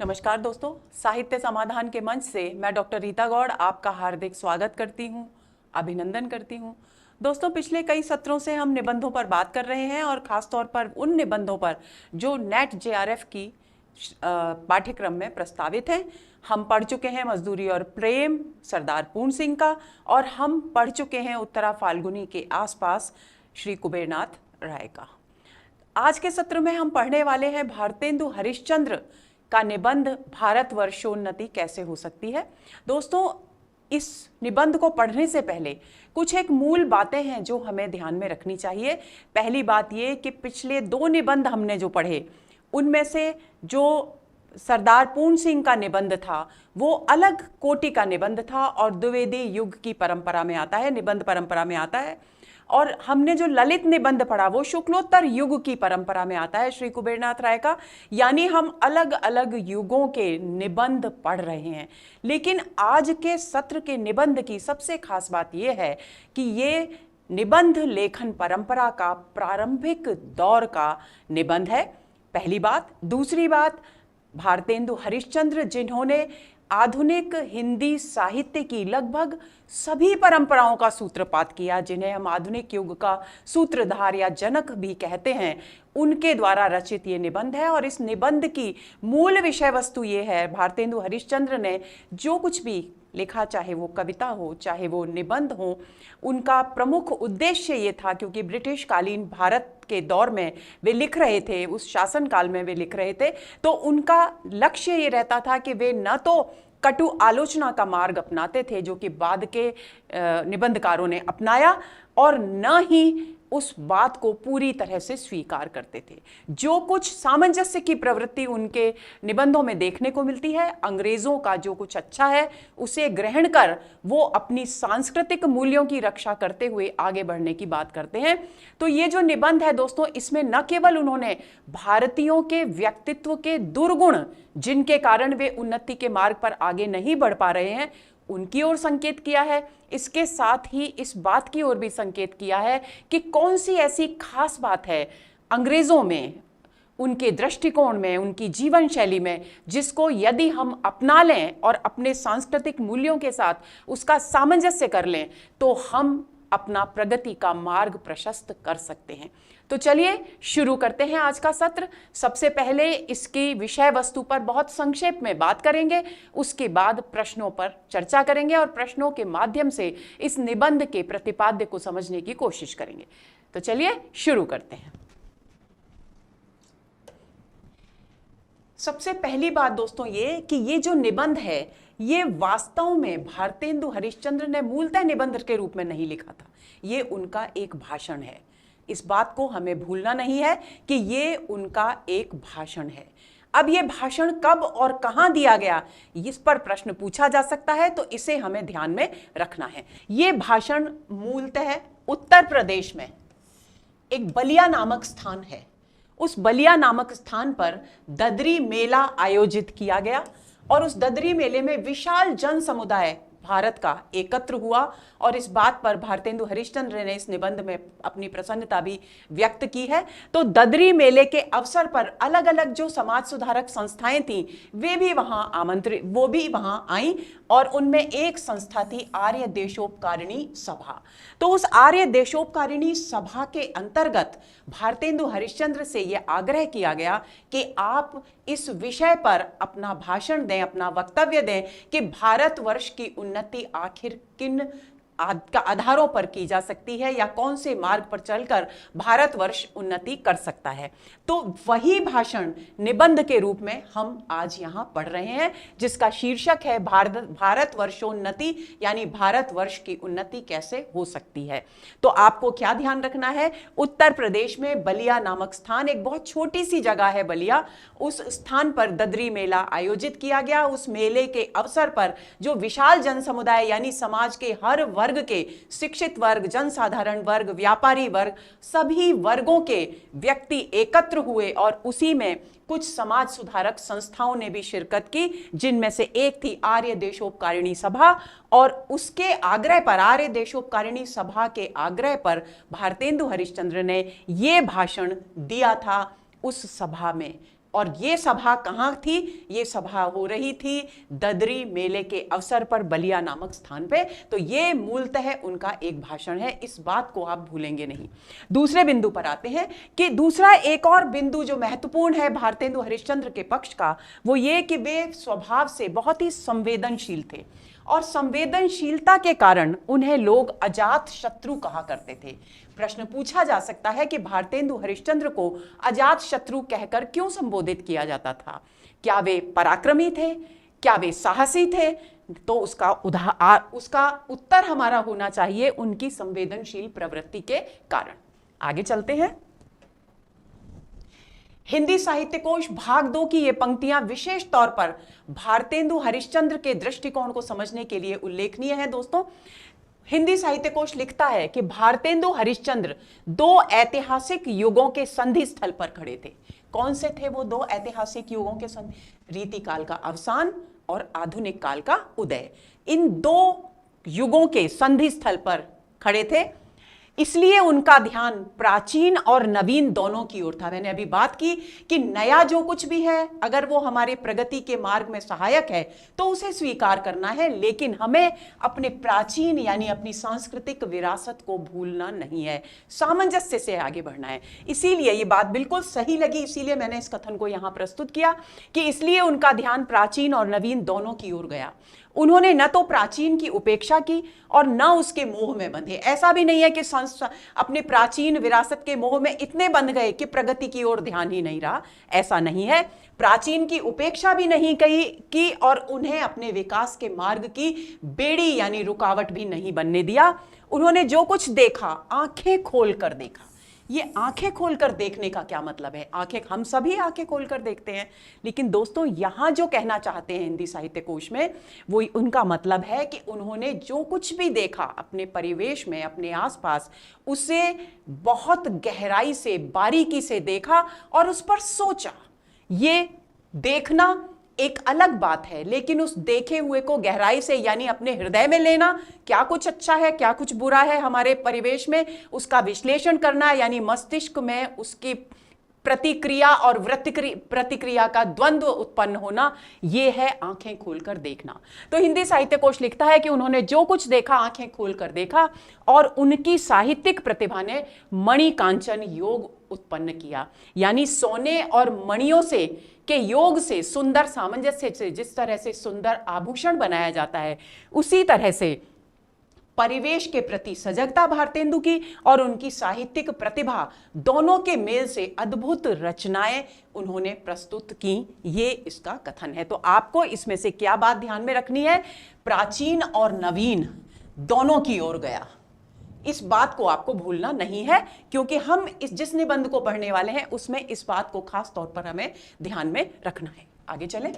नमस्कार दोस्तों, साहित्य समाधान के मंच से मैं डॉक्टर रीता गौड़ आपका हार्दिक स्वागत करती हूँ, अभिनंदन करती हूँ। दोस्तों, पिछले कई सत्रों से हम निबंधों पर बात कर रहे हैं और ख़ास तौर पर उन निबंधों पर जो नेट जेआरएफ की पाठ्यक्रम में प्रस्तावित हैं। हम पढ़ चुके हैं मजदूरी और प्रेम सरदार पूर्ण सिंह का, और हम पढ़ चुके हैं उत्तरा फाल्गुनी के आसपास श्री कुबेरनाथ राय का। आज के सत्र में हम पढ़ने वाले हैं भारतेंदु हरिश्चंद्र का निबंध भारतवर्षोन्नति कैसे हो सकती है। दोस्तों, इस निबंध को पढ़ने से पहले कुछ एक मूल बातें हैं जो हमें ध्यान में रखनी चाहिए। पहली बात ये कि पिछले दो निबंध हमने जो पढ़े उनमें से जो सरदार पूर्ण सिंह का निबंध था वो अलग कोटि का निबंध था और द्विवेदी युग की परंपरा में आता है, निबंध परंपरा में आता है। और हमने जो ललित निबंध पढ़ा वो शुक्लोत्तर युग की परंपरा में आता है श्री कुबेरनाथ राय का। यानी हम अलग अलग युगों के निबंध पढ़ रहे हैं। लेकिन आज के सत्र के निबंध की सबसे खास बात यह है कि ये निबंध लेखन परंपरा का प्रारंभिक दौर का निबंध है, पहली बात। दूसरी बात, भारतेंदु हरिश्चंद्र जिन्होंने आधुनिक हिंदी साहित्य की लगभग सभी परंपराओं का सूत्रपात किया, जिन्हें हम आधुनिक युग का सूत्रधार या जनक भी कहते हैं, उनके द्वारा रचित ये निबंध है। और इस निबंध की मूल विषय वस्तु ये है, भारतेंदु हरिश्चंद्र ने जो कुछ भी लिखा, चाहे वो कविता हो चाहे वो निबंध हो, उनका प्रमुख उद्देश्य ये था, क्योंकि ब्रिटिश कालीन भारत के दौर में वे लिख रहे थे, उस शासन काल में वे लिख रहे थे, तो उनका लक्ष्य ये रहता था कि वे न तो कटु आलोचना का मार्ग अपनाते थे जो कि बाद के निबंधकारों ने अपनाया, और न ही उस बात को पूरी तरह से स्वीकार करते थे। जो कुछ सामंजस्य की प्रवृत्ति उनके निबंधों में देखने को मिलती है, अंग्रेजों का जो कुछ अच्छा है उसे ग्रहण कर वो अपनी सांस्कृतिक मूल्यों की रक्षा करते हुए आगे बढ़ने की बात करते हैं। तो ये जो निबंध है दोस्तों, इसमें न केवल उन्होंने भारतीयों के व्यक्तित्व के दुर्गुण जिनके कारण वे उन्नति के मार्ग पर आगे नहीं बढ़ पा रहे हैं उनकी ओर संकेत किया है, इसके साथ ही इस बात की ओर भी संकेत किया है कि कौन सी ऐसी खास बात है अंग्रेजों में, उनके दृष्टिकोण में, उनकी जीवन शैली में, जिसको यदि हम अपना लें और अपने सांस्कृतिक मूल्यों के साथ उसका सामंजस्य कर लें तो हम अपना प्रगति का मार्ग प्रशस्त कर सकते हैं। तो चलिए शुरू करते हैं आज का सत्र। सबसे पहले इसकी विषय वस्तु पर बहुत संक्षेप में बात करेंगे, उसके बाद प्रश्नों पर चर्चा करेंगे और प्रश्नों के माध्यम से इस निबंध के प्रतिपाद्य को समझने की कोशिश करेंगे। तो चलिए शुरू करते हैं। सबसे पहली बात दोस्तों ये कि ये जो निबंध है ये वास्तव में भारतेंदु हरिश्चंद्र ने मूलतः निबंध के रूप में नहीं लिखा था, ये उनका एक भाषण है। इस बात को हमें भूलना नहीं है कि ये उनका एक भाषण है। अब ये भाषण कब और कहां दिया गया इस पर प्रश्न पूछा जा सकता है, तो इसे हमें ध्यान में रखना है। ये भाषण मूलतः उत्तर प्रदेश में एक बलिया नामक स्थान है, उस बलिया नामक स्थान पर ददरी मेला आयोजित किया गया और उस ददरी मेले में विशाल जन समुदाय भारत का एकत्र हुआ। और इस बात पर भारतेंदु हरिश्चंद्र ने इस निबंध में अपनी प्रसन्नता भी व्यक्त की है। तो ददरी मेले के अवसर पर अलग अलग जो समाज सुधारक संस्थाएं थीं वे भी वहां आईं और उनमें एक संस्था थी आर्य देशोपकारिणी सभा। तो उस आर्य देशोपकारिणी सभा के अंतर्गत भारतेंदु हरिश्चंद्र से यह आग्रह किया गया कि आप इस विषय पर अपना भाषण दें, अपना वक्तव्य दें कि भारतवर्ष की उन्नति आखिर किन आधारों पर की जा सकती है या कौन से मार्ग पर चलकर भारतवर्ष उन्नति कर सकता है। तो वही भाषण निबंध के रूप में हम आज यहां पढ़ रहे हैं, जिसका शीर्षक है भारतवर्षोन्नति, यानी भारतवर्ष की उन्नति कैसे हो सकती है। तो आपको क्या ध्यान रखना है, उत्तर प्रदेश में बलिया नामक स्थान, एक बहुत छोटी सी जगह है बलिया, उस स्थान पर ददरी मेला आयोजित किया गया। उस मेले के अवसर पर जो विशाल जन समुदाय यानी समाज के हर वर्ग के, शिक्षित वर्ग, जनसाधारण वर्ग, व्यापारी वर्ग, सभी वर्गों के व्यक्ति एकत्र हुए और उसी में कुछ समाज सुधारक संस्थाओं ने भी शिरकत की, जिनमें से एक थी आर्य देशोपकारिणी सभा। और उसके आग्रह पर, आर्य देशोपकारिणी सभा के आग्रह पर भारतेंदु हरिश्चंद्र ने यह भाषण दिया था उस सभा में, और ये सभा कहाँ थी? ये सभा हो रही थी ददरी मेले के अवसर पर बलिया नामक स्थान पे। तो ये मूलतः उनका एक भाषण है, इस बात को आप भूलेंगे नहीं। दूसरे बिंदु पर आते हैं कि दूसरा एक और बिंदु जो महत्वपूर्ण है भारतेंदु हरिश्चंद्र के पक्ष का, वो ये कि वे स्वभाव से बहुत ही संवेदनशील थे और संवेदनशीलता के कारण उन्हें लोग अजात शत्रु कहा करते थे। प्रश्न पूछा जा सकता है कि भारतेंदु हरिश्चंद्र को अजात शत्रु कहकर क्यों संबोधित किया जाता था? क्या वे पराक्रमी थे? क्या वे साहसी थे? तो उसका उत्तर हमारा होना चाहिए उनकी संवेदनशील प्रवृत्ति के कारण। आगे चलते हैं। हिंदी साहित्य कोश भाग 2 की ये पंक्तियां विशेष तौर पर भारतेंदु हरिश्चंद्र के दृष्टिकोण को समझने के लिए उल्लेखनीय है। दोस्तों, हिंदी साहित्य कोश लिखता है कि भारतेंदु हरिश्चंद्र 2 ऐतिहासिक युगों के संधि स्थल पर खड़े थे। कौन से थे वो 2 ऐतिहासिक युगों के संधि? रीतिकाल का अवसान और आधुनिक काल का उदय। इन 2 युगों के संधि स्थल पर खड़े थे, इसलिए उनका ध्यान प्राचीन और नवीन दोनों की ओर था। मैंने अभी बात की कि नया जो कुछ भी है, अगर वो हमारे प्रगति के मार्ग में सहायक है तो उसे स्वीकार करना है, लेकिन हमें अपने प्राचीन यानी अपनी सांस्कृतिक विरासत को भूलना नहीं है, सामंजस्य से आगे बढ़ना है। इसीलिए ये बात बिल्कुल सही लगी, इसीलिए मैंने इस कथन को यहां प्रस्तुत किया कि इसलिए उनका ध्यान प्राचीन और नवीन दोनों की ओर गया। उन्होंने न तो प्राचीन की उपेक्षा की और न उसके मोह में बंधे। ऐसा भी नहीं है कि अपने प्राचीन विरासत के मोह में इतने बंध गए कि प्रगति की ओर ध्यान ही नहीं रहा, ऐसा नहीं है। प्राचीन की उपेक्षा भी नहीं की और उन्हें अपने विकास के मार्ग की बेड़ी यानी रुकावट भी नहीं बनने दिया। उन्होंने जो कुछ देखा आंखें खोलकर देखा। ये आंखें खोलकर देखने का क्या मतलब है? आंखें, हम सभी आंखें खोलकर देखते हैं, लेकिन दोस्तों यहां जो कहना चाहते हैं हिंदी साहित्य कोश में, वो उनका मतलब है कि उन्होंने जो कुछ भी देखा अपने परिवेश में, अपने आसपास, उसे बहुत गहराई से, बारीकी से देखा और उस पर सोचा। ये देखना एक अलग बात है, लेकिन उस देखे हुए को गहराई से यानी अपने हृदय में लेना, क्या कुछ अच्छा है, क्या कुछ बुरा है हमारे परिवेश में, उसका विश्लेषण करना यानी मस्तिष्क में उसकी प्रतिक्रिया और प्रतिक्रिया का द्वंद्व उत्पन्न होना, यह है आंखें खोलकर देखना। तो हिंदी साहित्य कोश लिखता है कि उन्होंने जो कुछ देखा आंखें खोलकर देखा और उनकी साहित्यिक प्रतिभा ने मणि कांचन योग उत्पन्न किया, यानी सोने और मणियों से के योग से, सुंदर सामंजस्य से, जिस तरह से सुंदर आभूषण बनाया जाता है, उसी तरह से परिवेश के प्रति सजगता भारतेंदु की और उनकी साहित्यिक प्रतिभा दोनों के मेल से अद्भुत रचनाएं उन्होंने प्रस्तुत की। ये इसका कथन है। तो आपको इसमें से क्या बात ध्यान में रखनी है? प्राचीन और नवीन दोनों की ओर गया, इस बात को आपको भूलना नहीं है, क्योंकि हम जिस निबंध को पढ़ने वाले हैं उसमें इस बात को खास तौर पर हमें ध्यान में रखना है। आगे चलें।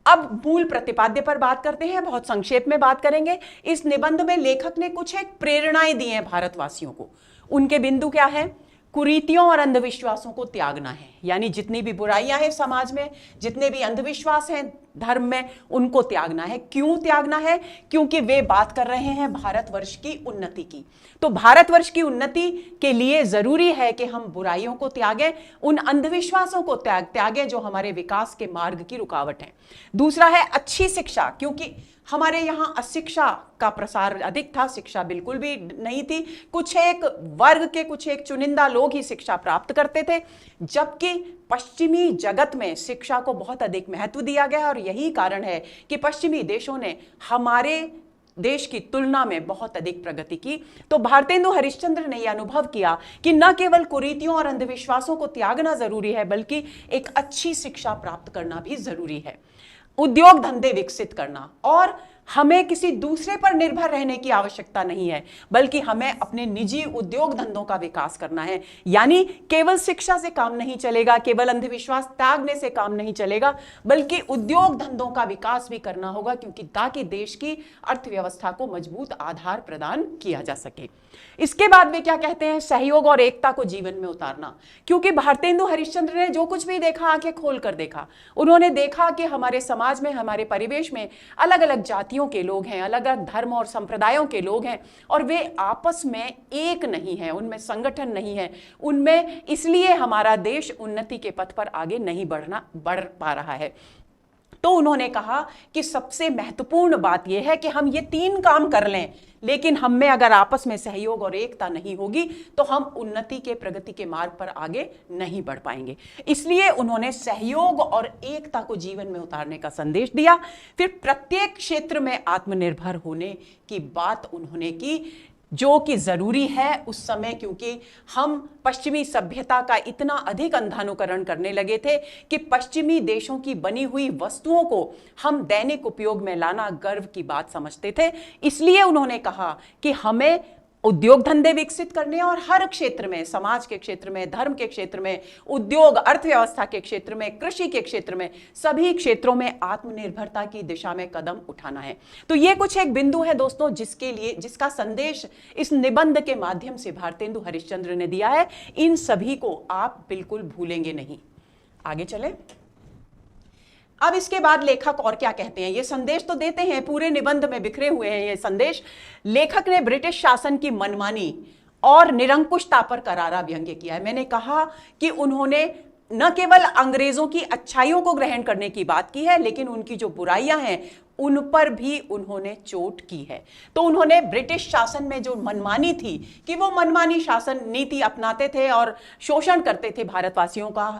अब मूल प्रतिपाद्य पर बात करते हैं, बहुत संक्षेप में बात करेंगे। इस निबंध में लेखक ने कुछ एक प्रेरणाएं दी हैं भारतवासियों को। उनके बिंदु क्या है? कुरीतियों और अंधविश्वासों को त्यागना है, यानी जितनी भी बुराइयां हैं समाज में, जितने भी अंधविश्वास हैं धर्म में, उनको त्यागना है। क्यों त्यागना है? क्योंकि वे बात कर रहे हैं भारतवर्ष की उन्नति की। तो भारतवर्ष की उन्नति के लिए जरूरी है कि हम बुराइयों को त्यागें, उन अंधविश्वासों को त्यागें जो हमारे विकास के मार्ग की रुकावट है। दूसरा है अच्छी शिक्षा, क्योंकि हमारे यहाँ अशिक्षा का प्रसार अधिक था, शिक्षा बिल्कुल भी नहीं थी। कुछ एक वर्ग के, कुछ एक चुनिंदा लोग ही शिक्षा प्राप्त करते थे, जबकि पश्चिमी जगत में शिक्षा को बहुत अधिक महत्व दिया गया। और यही कारण है कि पश्चिमी देशों ने हमारे देश की तुलना में बहुत अधिक प्रगति की। तो भारतेंदु हरिश्चंद्र ने यह अनुभव किया कि न केवल कुरीतियों और अंधविश्वासों को त्यागना जरूरी है, बल्कि एक अच्छी शिक्षा प्राप्त करना भी जरूरी है, उद्योग धंधे विकसित करना, और हमें किसी दूसरे पर निर्भर रहने की आवश्यकता नहीं है, बल्कि हमें अपने निजी उद्योग धंधों का विकास करना है। यानी केवल शिक्षा से काम नहीं चलेगा, केवल अंधविश्वास त्यागने से काम नहीं चलेगा, बल्कि उद्योग धंधों का विकास भी करना होगा, क्योंकि ताकि देश की अर्थव्यवस्था को मजबूत आधार प्रदान किया जा सके। इसके बाद वे क्या कहते हैं? सहयोग और एकता को जीवन में उतारना। क्योंकि भारतेंदु हरिश्चंद्र ने जो कुछ भी देखा आंखें खोलकर देखा। उन्होंने देखा कि हमारे समाज में, हमारे परिवेश में अलग अलग जातियों जातियों के लोग हैं, अलग अलग धर्म और संप्रदायों के लोग हैं, और वे आपस में एक नहीं हैं, उनमें संगठन नहीं है, उनमें, इसलिए हमारा देश उन्नति के पथ पर आगे नहीं बढ़ पा रहा है। तो उन्होंने कहा कि सबसे महत्वपूर्ण बात यह है कि हम ये 3 काम कर लें, लेकिन हम में अगर आपस में सहयोग और एकता नहीं होगी तो हम उन्नति के, प्रगति के मार्ग पर आगे नहीं बढ़ पाएंगे। इसलिए उन्होंने सहयोग और एकता को जीवन में उतारने का संदेश दिया। फिर प्रत्येक क्षेत्र में आत्मनिर्भर होने की बात उन्होंने की, जो कि जरूरी है उस समय, क्योंकि हम पश्चिमी सभ्यता का इतना अधिक अंधानुकरण करने लगे थे कि पश्चिमी देशों की बनी हुई वस्तुओं को हम दैनिक उपयोग में लाना गर्व की बात समझते थे। इसलिए उन्होंने कहा कि हमें उद्योग धंधे विकसित करने और हर क्षेत्र में, समाज के क्षेत्र में, धर्म के क्षेत्र में, उद्योग अर्थव्यवस्था के क्षेत्र में, कृषि के क्षेत्र में, सभी क्षेत्रों में आत्मनिर्भरता की दिशा में कदम उठाना है। तो ये कुछ एक बिंदु है दोस्तों, जिसका संदेश इस निबंध के माध्यम से भारतेंदु हरिश्चंद्र ने दिया है। इन सभी को आप बिल्कुल भूलेंगे नहीं। आगे चले। अब इसके बाद लेखक और क्या कहते हैं, ये संदेश तो देते हैं, पूरे निबंध में बिखरे हुए हैं ये संदेश। लेखक ने ब्रिटिश शासन की मनमानी और निरंकुशता पर करारा व्यंग्य किया है। मैंने कहा कि उन्होंने न केवल अंग्रेजों की अच्छाइयों को ग्रहण करने की बात की है, लेकिन उनकी जो बुराइयां हैं उन पर भी उन्होंने चोट की है। तो उन्होंने ब्रिटिश शासन में जो मनमानी थी कि वो मनमानी शासन नीति अपनाते थे और शोषण करते थे भारतवासियों का,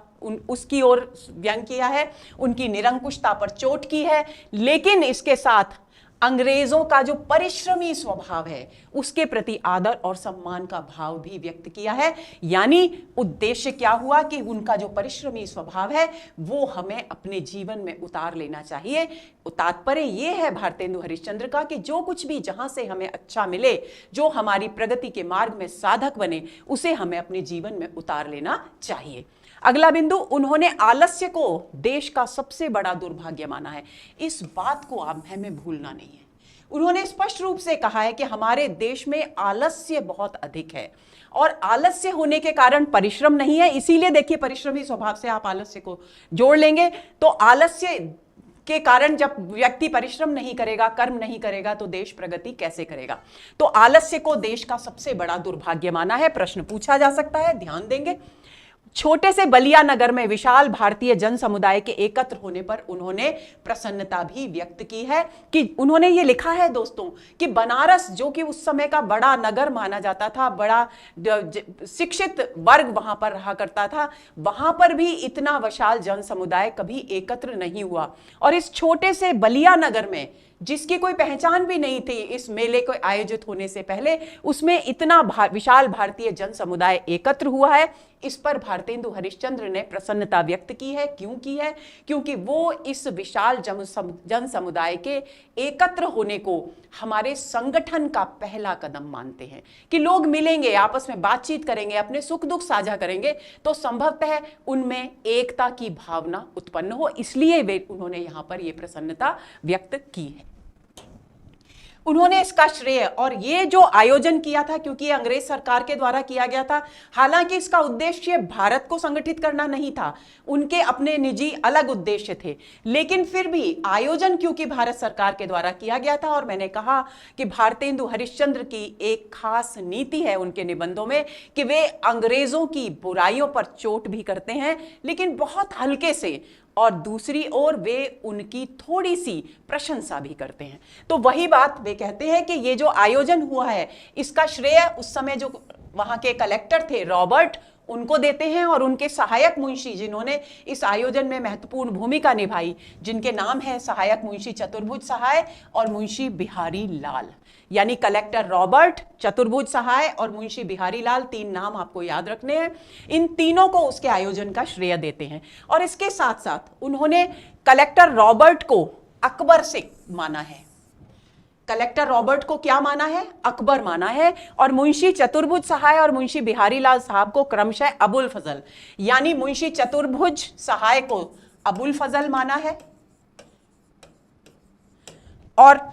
उसकी ओर व्यंग्य किया है, उनकी निरंकुशता पर चोट की है। लेकिन इसके साथ अंग्रेजों का जो परिश्रमी स्वभाव है उसके प्रति आदर और सम्मान का भाव भी व्यक्त किया है। यानी उद्देश्य क्या हुआ कि उनका जो परिश्रमी स्वभाव है वो हमें अपने जीवन में उतार लेना चाहिए। तात्पर्य ये है भारतेंदु हरिश्चंद्र का कि जो कुछ भी जहां से हमें अच्छा मिले, जो हमारी प्रगति के मार्ग में साधक बने, उसे हमें अपने जीवन में उतार लेना चाहिए। अगला बिंदु, उन्होंने आलस्य को देश का सबसे बड़ा दुर्भाग्य माना है। इस बात को आप हमें भूलना नहीं है। उन्होंने स्पष्ट रूप से कहा है कि हमारे देश में आलस्य बहुत अधिक है और आलस्य होने के कारण परिश्रम नहीं है। इसीलिए देखिए, परिश्रमी स्वभाव से आप आलस्य को जोड़ लेंगे तो आलस्य के कारण जब व्यक्ति परिश्रम नहीं करेगा, कर्म नहीं करेगा, तो देश प्रगति कैसे करेगा। तो आलस्य को देश का सबसे बड़ा दुर्भाग्य माना है। प्रश्न पूछा जा सकता है, ध्यान देंगे। छोटे से बलिया नगर में विशाल भारतीय जन समुदाय के एकत्र होने पर उन्होंने प्रसन्नता भी व्यक्त की है। कि उन्होंने ये लिखा है दोस्तों कि बनारस, जो कि उस समय का बड़ा नगर माना जाता था, बड़ा शिक्षित वर्ग वहां पर रहा करता था, वहां पर भी इतना विशाल जन समुदाय कभी एकत्र नहीं हुआ। और इस छोटे से बलिया नगर में, जिसकी कोई पहचान भी नहीं थी इस मेले को आयोजित होने से पहले, उसमें इतना विशाल भारतीय जन समुदाय एकत्र हुआ है। इस पर भारतेंदु हरिश्चंद्र ने प्रसन्नता व्यक्त की है। क्यों की है? क्योंकि वो इस विशाल जन समुदाय के एकत्र होने को हमारे संगठन का पहला कदम मानते हैं कि लोग मिलेंगे, आपस में बातचीत करेंगे, अपने सुख दुख साझा करेंगे तो संभवतः उनमें एकता की भावना उत्पन्न हो। इसलिए उन्होंने यहां पर यह प्रसन्नता व्यक्त की है। उन्होंने इसका श्रेय, और ये जो आयोजन किया था, क्योंकि ये अंग्रेज सरकार के द्वारा किया गया था, हालांकि इसका उद्देश्य भारत को संगठित करना नहीं था, उनके अपने निजी अलग उद्देश्य थे, लेकिन फिर भी आयोजन क्योंकि भारत सरकार के द्वारा किया गया था। और मैंने कहा कि भारतेंदु हरिश्चंद्र की एक खास नीति है उनके निबंधों में कि वे अंग्रेजों की बुराइयों पर चोट भी करते हैं, लेकिन बहुत हल्के से, और दूसरी ओर वे उनकी थोड़ी सी प्रशंसा भी करते हैं। तो वही बात वे कहते हैं कि ये जो आयोजन हुआ है इसका श्रेय उस समय जो वहां के कलेक्टर थे रॉबर्ट, उनको देते हैं, और उनके सहायक मुंशी जिन्होंने इस आयोजन में महत्वपूर्ण भूमिका निभाई, जिनके नाम है सहायक मुंशी चतुर्भुज सहाय और मुंशी बिहारी लाल। यानी कलेक्टर रॉबर्ट, चतुर्भुज सहाय और मुंशी बिहारी लाल, 3 नाम आपको याद रखने हैं। इन तीनों को उसके आयोजन का श्रेय देते हैं। और इसके साथ साथ उन्होंने कलेक्टर रॉबर्ट को अकबर से माना है। कलेक्टर रॉबर्ट को क्या माना है? अकबर माना है। और मुंशी चतुर्भुज सहाय और मुंशी बिहारी लाल साहब को क्रमशः अबुल फजल, यानी मुंशी चतुर्भुज सहाय को अबुल फजल माना है और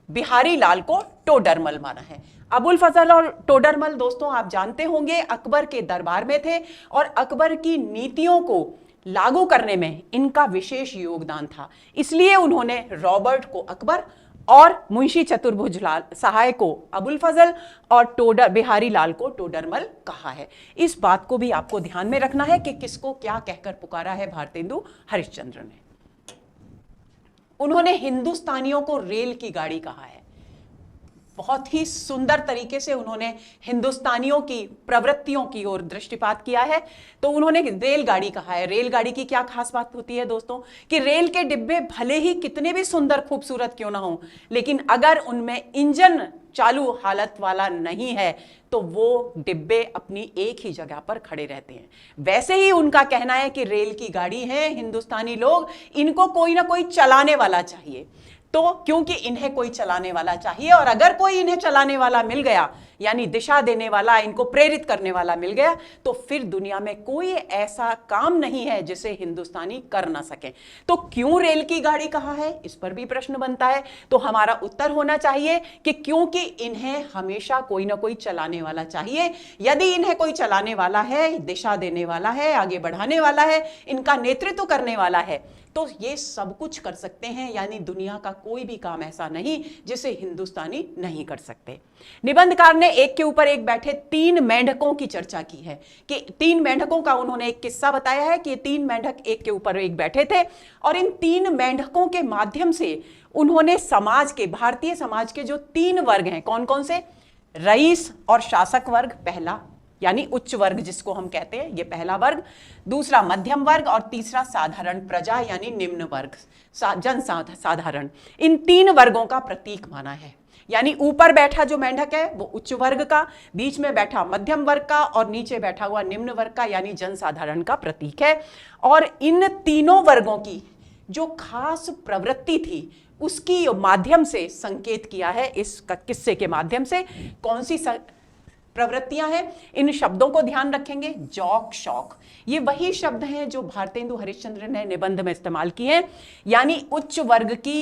बिहारी लाल को टोडरमल माना है। अबुल फजल और टोडरमल दोस्तों आप जानते होंगे अकबर के दरबार में थे और अकबर की नीतियों को लागू करने में इनका विशेष योगदान था। इसलिए उन्होंने रॉबर्ट को अकबर और मुंशी चतुर्भुज लाल सहाय को अबुल फजल और बिहारी लाल को टोडरमल कहा है। इस बात को भी आपको ध्यान में रखना है कि किसको क्या कहकर पुकारा है भारतेंदु हरिश्चंद्र ने। उन्होंने हिंदुस्तानियों को रेल की गाड़ी कहा है। बहुत ही सुंदर तरीके से उन्होंने हिंदुस्तानियों की प्रवृत्तियों की ओर दृष्टिपात किया है। तो उन्होंने रेलगाड़ी कहा है। रेलगाड़ी की क्या खास बात होती है दोस्तों, कि रेल के डिब्बे भले ही कितने भी सुंदर खूबसूरत क्यों ना हो, लेकिन अगर उनमें इंजन चालू हालत वाला नहीं है तो वो डिब्बे अपनी एक ही जगह पर खड़े रहते हैं। वैसे ही उनका कहना है कि रेल की गाड़ी है हिंदुस्तानी लोग, इनको कोई ना कोई चलाने वाला चाहिए। तो क्योंकि इन्हें कोई चलाने वाला चाहिए, और अगर कोई इन्हें चलाने वाला मिल गया, यानी दिशा देने वाला, इनको प्रेरित करने वाला मिल गया, तो फिर दुनिया में कोई ऐसा काम नहीं है जिसे हिंदुस्तानी कर ना सके। तो क्यों रेल की गाड़ी कहा है, इस पर भी प्रश्न बनता है। तो हमारा उत्तर होना चाहिए कि क्योंकि इन्हें हमेशा कोई ना कोई चलाने वाला चाहिए। यदि इन्हें कोई चलाने वाला है, दिशा देने वाला है, आगे बढ़ाने वाला है, इनका नेतृत्व करने वाला है, तो ये सब कुछ कर सकते हैं। यानी दुनिया का कोई भी काम ऐसा नहीं जिसे हिंदुस्तानी नहीं कर सकते। निबंधकार ने एक के ऊपर एक बैठे 3 मेंढकों की चर्चा की है कि 3 मेंढकों का उन्होंने एक किस्सा बताया है कि 3 मेंढक एक के ऊपर एक बैठे थे, और इन 3 मेंढकों के माध्यम से उन्होंने समाज के, भारतीय समाज के जो 3 वर्ग हैं, कौन कौन से, रईस और शासक वर्ग पहला, यानी उच्च वर्ग जिसको हम कहते हैं, ये पहला वर्ग, दूसरा मध्यम वर्ग, और तीसरा साधारण प्रजा यानी निम्न वर्ग, जन साधारण। इन 3 वर्गों का प्रतीक माना है। यानी ऊपर बैठा जो मेंढक है वो उच्च वर्ग का, बीच में बैठा मध्यम वर्ग का, और नीचे बैठा हुआ निम्न वर्ग का यानी जनसाधारण का प्रतीक है। और इन तीनों वर्गों की जो खास प्रवृत्ति थी उसकी माध्यम से संकेत किया है इस किस्से के माध्यम से। कौन सी प्रवृत्तियां हैं, इन शब्दों को ध्यान रखेंगे। जौक शौक, ये वही शब्द हैं जो भारतेंदु हरिश्चंद्र ने निबंध में इस्तेमाल किए हैं। यानी उच्च वर्ग की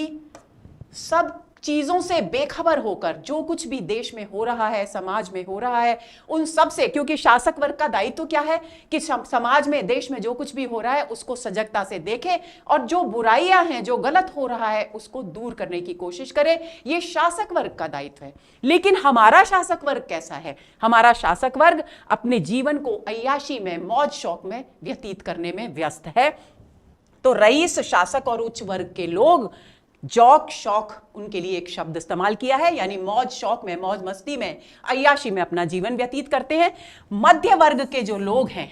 सब चीजों से बेखबर होकर जो कुछ भी देश में हो रहा है, समाज में हो रहा है, उन सब से, क्योंकि शासक वर्ग का दायित्व क्या है कि समाज में, देश में जो कुछ भी हो रहा है उसको सजगता से देखे, और जो बुराइयां हैं, जो गलत हो रहा है उसको दूर करने की कोशिश करे। ये शासक वर्ग का दायित्व है। लेकिन हमारा शासक वर्ग कैसा है? हमारा शासक वर्ग अपने जीवन को अय्याशी में, मौज शौक में व्यतीत करने में व्यस्त है। तो रईस, शासक और उच्च वर्ग के लोग जौक शौक, उनके लिए एक शब्द इस्तेमाल किया है, यानी मौज शौक में, मौज मस्ती में, अय्याशी में अपना जीवन व्यतीत करते हैं। मध्य वर्ग के जो लोग हैं,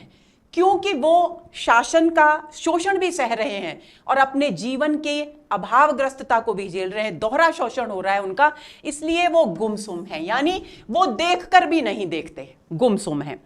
क्योंकि वो शासन का शोषण भी सह रहे हैं और अपने जीवन के अभावग्रस्तता को भी झेल रहे हैं, दोहरा शोषण हो रहा है उनका, इसलिए वो गुमसुम है, यानी वो देखकर भी नहीं देखते, गुमसुम है।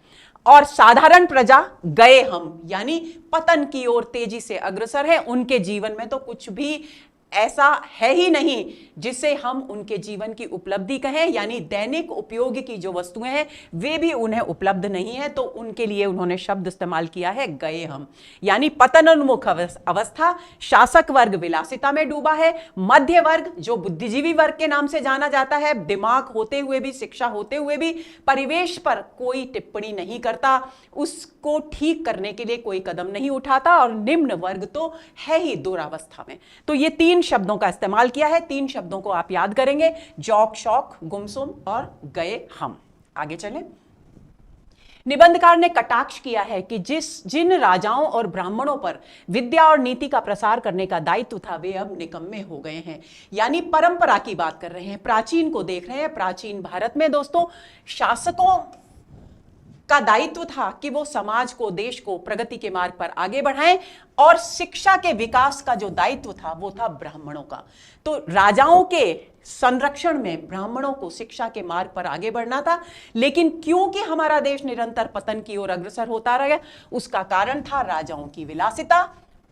और साधारण प्रजा गए हम, यानी पतन की ओर तेजी से अग्रसर है। उनके जीवन में तो कुछ भी ऐसा है ही नहीं जिसे हम उनके जीवन की उपलब्धि कहें, यानी दैनिक उपयोग की जो वस्तुएं हैं वे भी उन्हें उपलब्ध नहीं है। तो उनके लिए उन्होंने शब्द इस्तेमाल किया है गए हम, यानी पतनोन्मुख अवस्था। शासक वर्ग विलासिता में डूबा है। मध्य वर्ग जो बुद्धिजीवी वर्ग के नाम से जाना जाता है, दिमाग होते हुए भी, शिक्षा होते हुए भी परिवेश पर कोई टिप्पणी नहीं करता, उसको ठीक करने के लिए कोई कदम नहीं उठाता। और निम्न वर्ग तो है ही दुरावस्था में। तो ये 3 शब्दों का इस्तेमाल किया है। 3 शब्दों को आप याद करेंगे, जौक शौक, गुमसुम और गए हम। आगे चलें। निबंधकार ने कटाक्ष किया है कि जिन राजाओं और ब्राह्मणों पर विद्या और नीति का प्रसार करने का दायित्व था वे अब निकम्मे हो गए हैं। यानी परंपरा की बात कर रहे हैं, प्राचीन को देख रहे हैं। प्राचीन भारत में दोस्तों शासकों का दायित्व था कि वो समाज को, देश को प्रगति के मार्ग पर आगे बढ़ाएं, और शिक्षा के विकास का जो दायित्व था वो था ब्राह्मणों का। तो राजाओं के संरक्षण में ब्राह्मणों को शिक्षा के मार्ग पर आगे बढ़ना था। लेकिन क्योंकि हमारा देश निरंतर पतन की ओर अग्रसर होता रहा, उसका कारण था राजाओं की विलासिता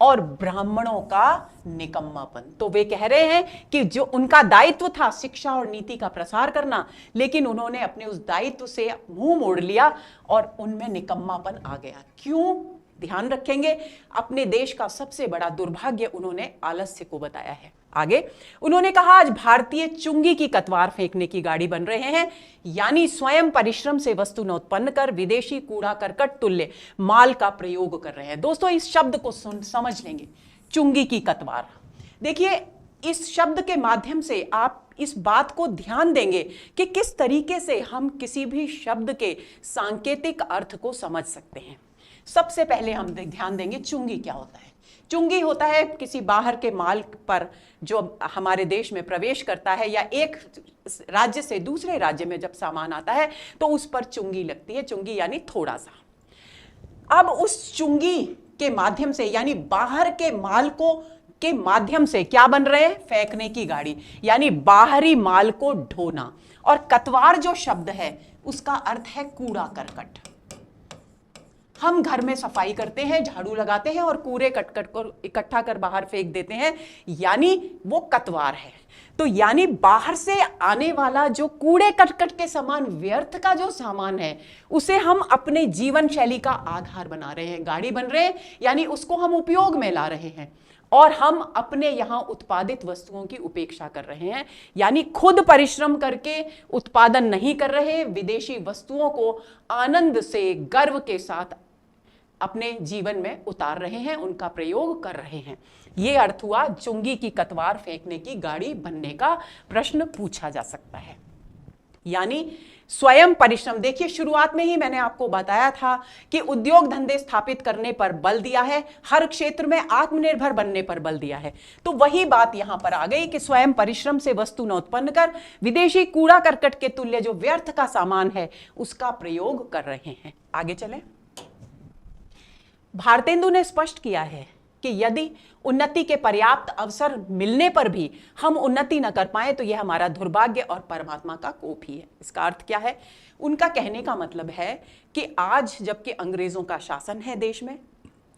और ब्राह्मणों का निकम्मापन। तो वे कह रहे हैं कि जो उनका दायित्व था शिक्षा और नीति का प्रसार करना, लेकिन उन्होंने अपने उस दायित्व से मुंह मोड़ लिया और उनमें निकम्मापन आ गया। क्यों? ध्यान रखेंगे, अपने देश का सबसे बड़ा दुर्भाग्य उन्होंने आलस्य को बताया है। आगे उन्होंने कहा आज भारतीय चुंगी की कतवार फेंकने की गाड़ी बन रहे हैं, यानी स्वयं परिश्रम से वस्तु न उत्पन्न कर विदेशी कूड़ा करकट तुल्य माल का प्रयोग कर रहे हैं। दोस्तों इस शब्द को समझ लेंगे, चुंगी की कतवार। देखिए इस शब्द के माध्यम से आप इस बात को ध्यान देंगे कि किस तरीके से हम किसी भी शब्द के सांकेतिक अर्थ को समझ सकते हैं। सबसे पहले हम ध्यान देंगे चुंगी क्या होता है। चुंगी होता है किसी बाहर के माल पर जो हमारे देश में प्रवेश करता है या एक राज्य से दूसरे राज्य में जब सामान आता है तो उस पर चुंगी लगती है। चुंगी यानी थोड़ा सा। अब उस चुंगी के माध्यम से यानी बाहर के माल को के माध्यम से क्या बन रहे हैं, फेंकने की गाड़ी, यानी बाहरी माल को ढोना। और कतवार जो शब्द है उसका अर्थ है कूड़ा करकट। हम घर में सफाई करते हैं, झाड़ू लगाते हैं और कूड़े कटकट को इकट्ठा कर बाहर फेंक देते हैं, यानी वो कतवार है। तो यानी बाहर से आने वाला जो कूड़े कटकट के समान व्यर्थ का जो सामान है उसे हम अपने जीवन शैली का आधार बना रहे हैं, गाड़ी बन रहे हैं, यानी उसको हम उपयोग में ला रहे हैं और हम अपने यहां उत्पादित वस्तुओं की उपेक्षा कर रहे हैं, यानी खुद परिश्रम करके उत्पादन नहीं कर रहे, विदेशी वस्तुओं को आनंद से गर्व के साथ अपने जीवन में उतार रहे हैं, उनका प्रयोग कर रहे हैं। यह अर्थ हुआ चुंगी की कतवार फेंकने की गाड़ी बनने का प्रश्न पूछा जा सकता है, यानी स्वयं परिश्रम। देखिए शुरुआत में ही मैंने आपको बताया था कि उद्योग धंधे स्थापित करने पर बल दिया है, हर क्षेत्र में आत्मनिर्भर बनने पर बल दिया है। तो वही बात यहां पर आ गई कि स्वयं परिश्रम से वस्तु न उत्पन्न कर विदेशी कूड़ा करकट के तुल्य जो व्यर्थ का सामान है उसका प्रयोग कर रहे हैं। आगे चलें। भारतेंदु ने स्पष्ट किया है कि यदि उन्नति के पर्याप्त अवसर मिलने पर भी हम उन्नति न कर पाए तो यह हमारा दुर्भाग्य और परमात्मा का कोप ही है। इसका अर्थ क्या है? उनका कहने का मतलब है कि आज जबकि अंग्रेजों का शासन है देश में,